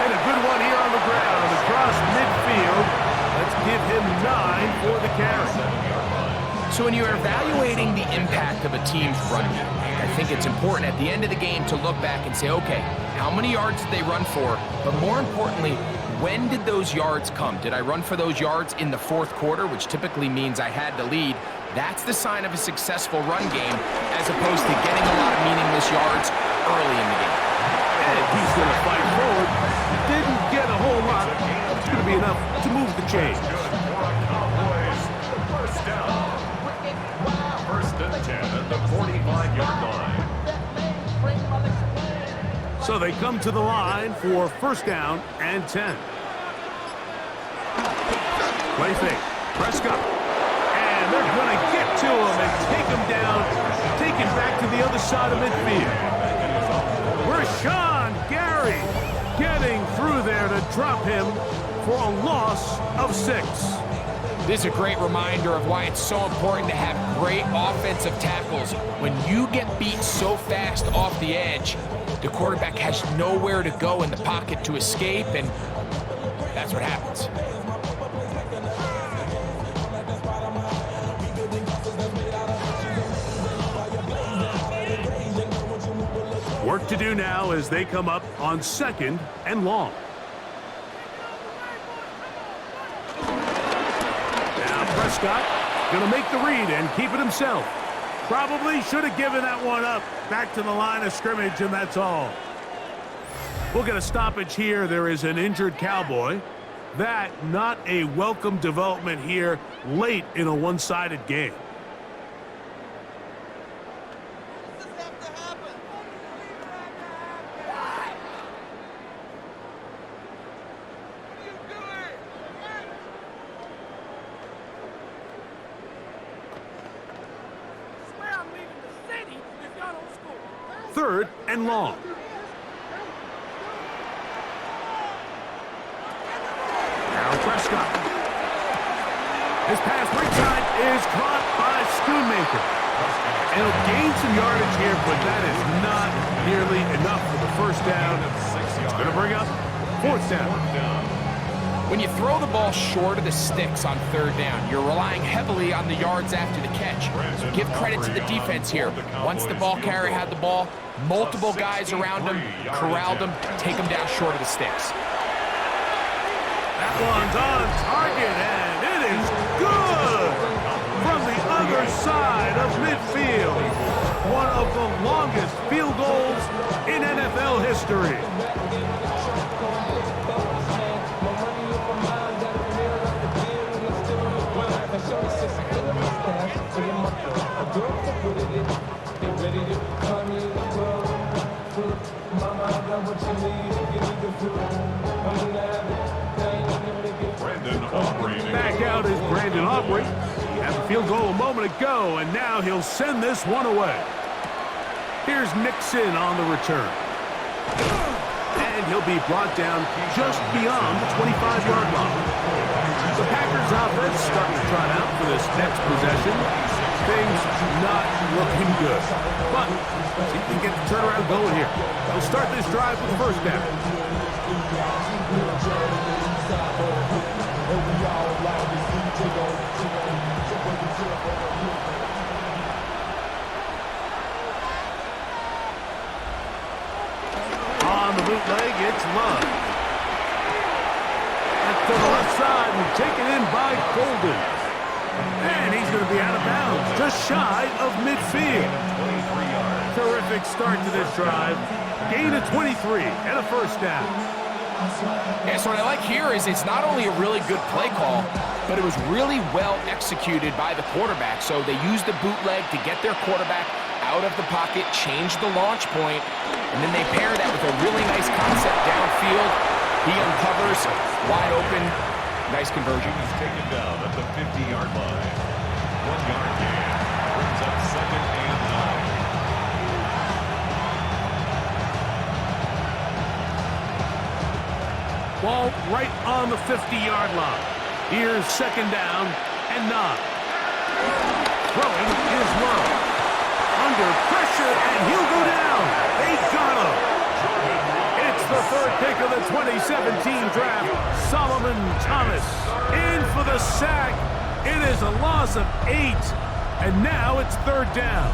And a good one here on the ground across midfield. Let's give him 9 for the carry. So when you're evaluating the impact of a team's run game, I think it's important at the end of the game to look back and say, okay, how many yards did they run for? But more importantly, when did those yards come? Did I run for those yards in the 4th quarter, which typically means I had to lead? That's the sign of a successful run game, as opposed to getting a lot of meaningless yards early in the game. And he's going to fight forward. Didn't get a whole lot. It's going to be enough to move the chains. First down. 1st and 10 at the 45-yard line. So they come to the line for first down and 10. Play fake. Prescott. And they're going to get to him and take him down. Take him back to the other side of midfield. Rashawn Gary getting through there to drop him for a loss of 6. This is a great reminder of why it's so important to have great offensive tackles. When you get beat so fast off the edge, the quarterback has nowhere to go in the pocket to escape, and that's what happens. Work to do now as they come up on 2nd and long. Prescott going to make the read and keep it himself. Probably should have given that one up. Back to the line of scrimmage, and that's all. We'll get a stoppage here. There is an injured Cowboy. That not a welcome development here late in a one-sided game. Third and long. Now Prescott. His pass right side is caught by Schoonmaker. And he'll gain some yardage here, but that is not nearly enough for the first down. It's going to bring up 4th down. When you throw the ball short of the sticks on 3rd down, you're relying heavily on the yards after the catch. So give credit to the defense here. Once the ball carrier had the ball, multiple guys around him, corralled him, take him down short of the sticks. That one's on target, and it is good from the other side of midfield. One of the longest field goals in NFL history. Back out is Brandon Aubrey. He had the field goal a moment ago, and now he'll send this one away. Here's Nixon on the return. And he'll be brought down just beyond the 25-yard line. The Packers offense starting to trot out for this next possession. Things not looking good. But see if we can get the turnaround going here. They'll start this drive with the first down. On the bootleg, it's Love. And to the left side and taken in by Golden. And he's going to be out of bounds, just shy of midfield. Terrific start to this drive. Gain of 23 and a first down. Yeah, so what I like here is it's not only a really good play call, but it was really well executed by the quarterback. So they used the bootleg to get their quarterback out of the pocket, change the launch point, and then they pair that with a really nice concept downfield. He uncovers, wide open, nice conversion. He's taken down at the 50-yard line. 1-yard gain. Brings up 2nd and 9. Ball right on the 50-yard line. Here's 2nd down and 9. Throwing is Love. Under pressure, and he'll go down. They got him. It's the 3rd pick of the 2017 draft. Solomon Thomas in for the sack. It is a loss of 8, and now it's 3rd down.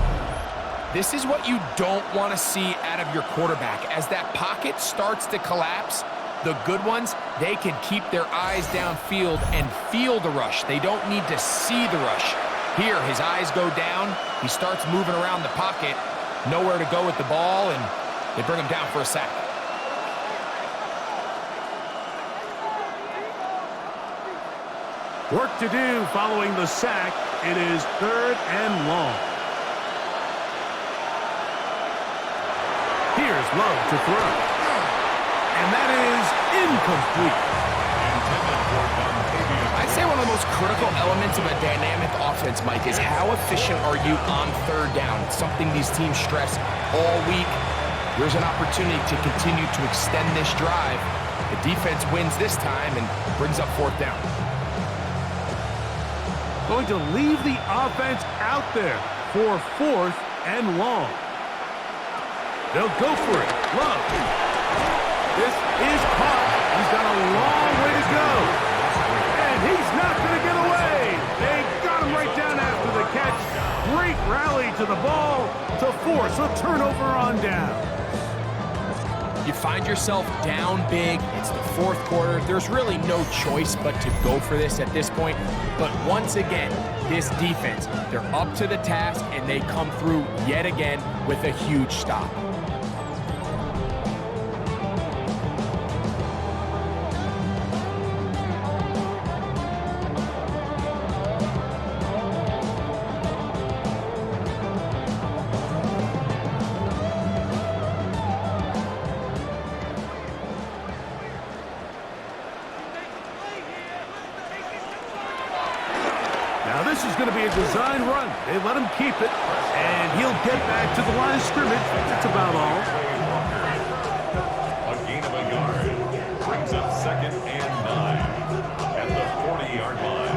This is what you don't want to see out of your quarterback. As that pocket starts to collapse, the good ones, they can keep their eyes downfield and feel the rush. They don't need to see the rush. Here, his eyes go down. He starts moving around the pocket. Nowhere to go with the ball, and they bring him down for a sack. Work to do following the sack. It is 3rd and long. Here's Love to throw. And that is incomplete. I'd say one of the most critical elements of a dynamic offense, Mike, is how efficient are you on 3rd down? It's something these teams stress all week. There's an opportunity to continue to extend this drive. The defense wins this time and brings up 4th down. Going to leave the offense out there for 4th and long. They'll go for it. Love. This is caught. He's got a long way to go. And he's not going to get away. They got him right down after the catch. Great rally to the ball to force a turnover on down. You find yourself down big. It's the 4th quarter. There's really no choice but to go for this at this point. But once again, this defense, they're up to the task, and they come through yet again with a huge stop. Now this is going to be a design run. They let him keep it, and he'll get back to the line of scrimmage. That's about all. A gain of a yard. Brings up 2nd and 9 at the 40-yard line.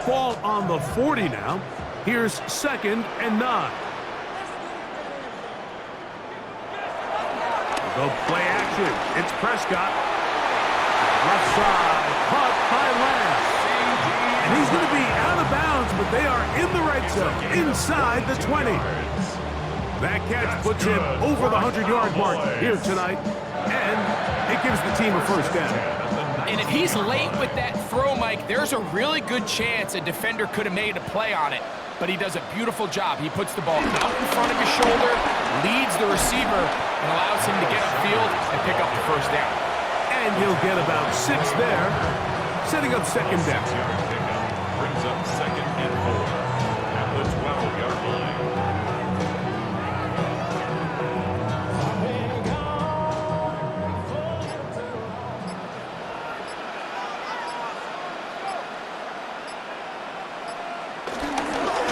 Ball on the 40 now. Here's 2nd and 9. Go play action. It's Prescott. Left side, caught by Lance. And he's going to be out of bounds, but they are in the red zone, inside the 20. That catch puts him over the 100-yard mark here tonight. And it gives the team a first down. And if he's late with that throw, Mike, there's a really good chance a defender could have made a play on it. But he does a beautiful job. He puts the ball out in front of his shoulder, leads the receiver, and allows him to get upfield and pick up the first down. And he'll get about 6 there, setting up second down. Brings up 2nd and 4 at the 12-yard line.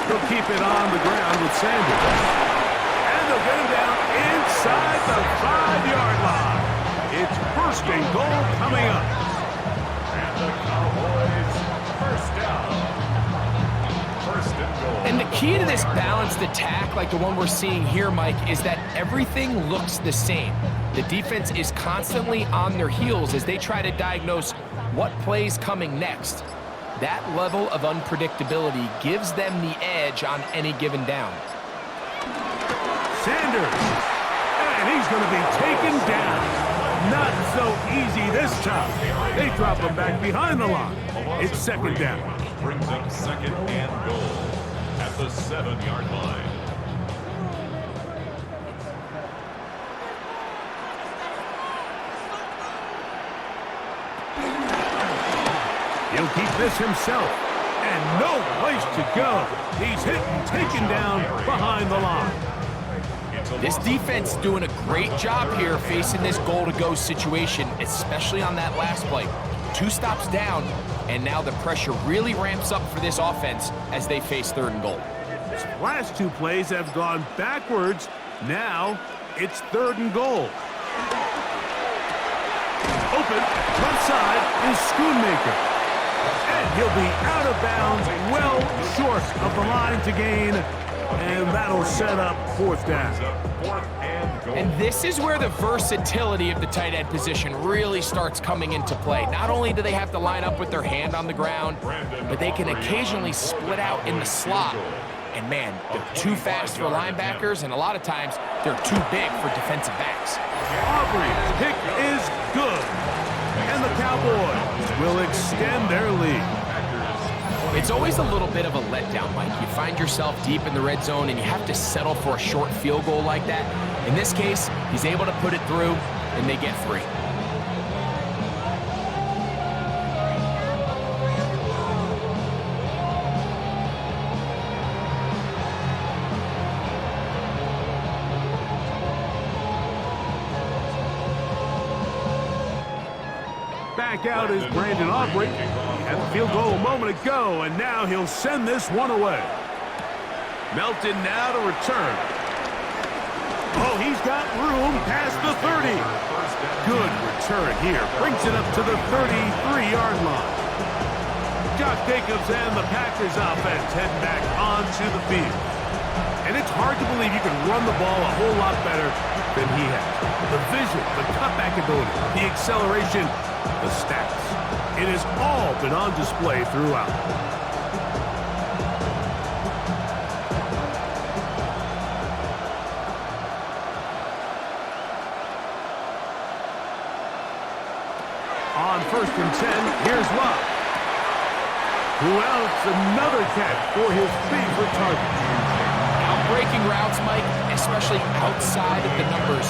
He'll keep it on the ground with Sanders. And they'll get him down inside the 5-yard line. It's 1st and goal coming up. And the Cowboys first down. 1st and goal. And the key to this balanced attack, like the one we're seeing here, Mike, is that everything looks the same. The defense is constantly on their heels as they try to diagnose what play's coming next. That level of unpredictability gives them the edge on any given down. Sanders. And he's going to be taken down. Not so easy this time. They drop him back behind the line. It's 2nd down. Brings up 2nd and goal at the 7-yard line. He'll keep this himself. And no place to go. He's hit and taken down behind the line. This defense doing a great job here facing this goal-to-go situation, especially on that last play. 2 stops down, and now the pressure really ramps up for this offense as they face 3rd and goal. His last 2 plays have gone backwards. Now it's 3rd and goal. Open, left side is Schoonmaker. And he'll be out of bounds, well short of the line to gain. And that'll set up 4th down. 4th and goal. And this is where the versatility of the tight end position really starts coming into play. Not only do they have to line up with their hand on the ground, but they can occasionally split out in the slot. And man, they're too fast for linebackers, and a lot of times they're too big for defensive backs. Aubrey's pick is good. And the Cowboys will extend their lead. It's always a little bit of a letdown, Mike. You find yourself deep in the red zone and you have to settle for a short field goal like that. In this case, he's able to put it through, and they get 3. Back out is Brandon Aubrey. He had the field goal a moment ago, and now he'll send this one away. Melton now to return. Oh, he's got room past the 30. Good return here. Brings it up to the 33-yard line. Josh Jacobs and the Packers offense heading back onto the field. And it's hard to believe you can run the ball a whole lot better than he has. The vision, the cutback ability, the acceleration, the stats. It has all been on display throughout. On 1st and 10, here's Love. Who else? Another catch for his favorite target. Breaking routes, Mike, especially outside of the numbers,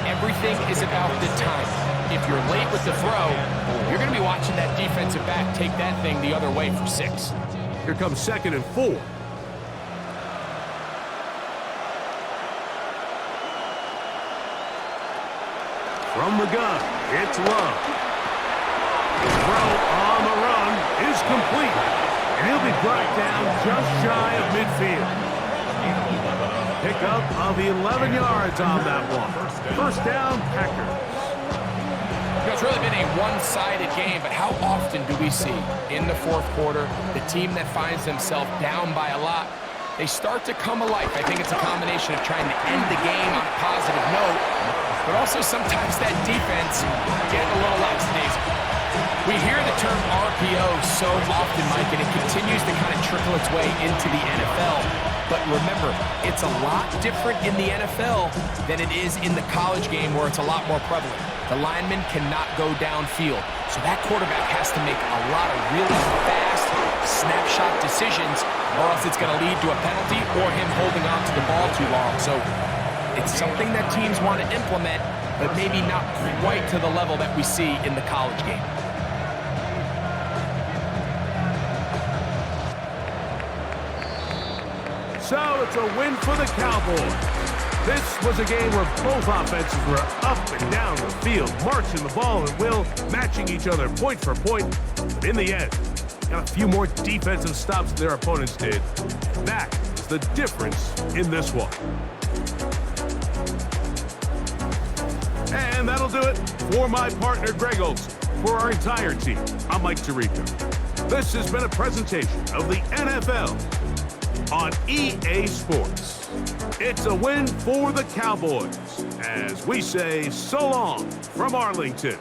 everything is about the time. If you're late with the throw, you're going to be watching that defensive back take that thing the other way for 6. Here comes 2nd and 4. From the gun, it's Love. The throw on the run is complete, and he'll be brought down just shy of midfield. Pickup of 11 yards on that one. 1st down, Packers. It's really been a one-sided game, but how often do we see in the 4th quarter the team that finds themselves down by a lot, they start to come alive. I think it's a combination of trying to end the game on a positive note, but also sometimes that defense getting a little lackadaisical. We hear the term RPO so often, Mike, and it continues to kind of trickle its way into the NFL. But remember, it's a lot different in the NFL than it is in the college game where it's a lot more prevalent. The lineman cannot go downfield, so that quarterback has to make a lot of really fast snapshot decisions, or else it's going to lead to a penalty or him holding on to the ball too long. So it's something that teams want to implement, but maybe not quite to the level that we see in the college game. So it's a win for the Cowboys. This was a game where both offenses were up and down the field, marching the ball at will, matching each other point for point. But in the end, got a few more defensive stops than their opponents did. That is the difference in this one. And that'll do it for my partner, Greg Olson. For our entire team, I'm Mike Tirico. This has been a presentation of the NFL on EA Sports. It's a win for the Cowboys, as we say so long from Arlington.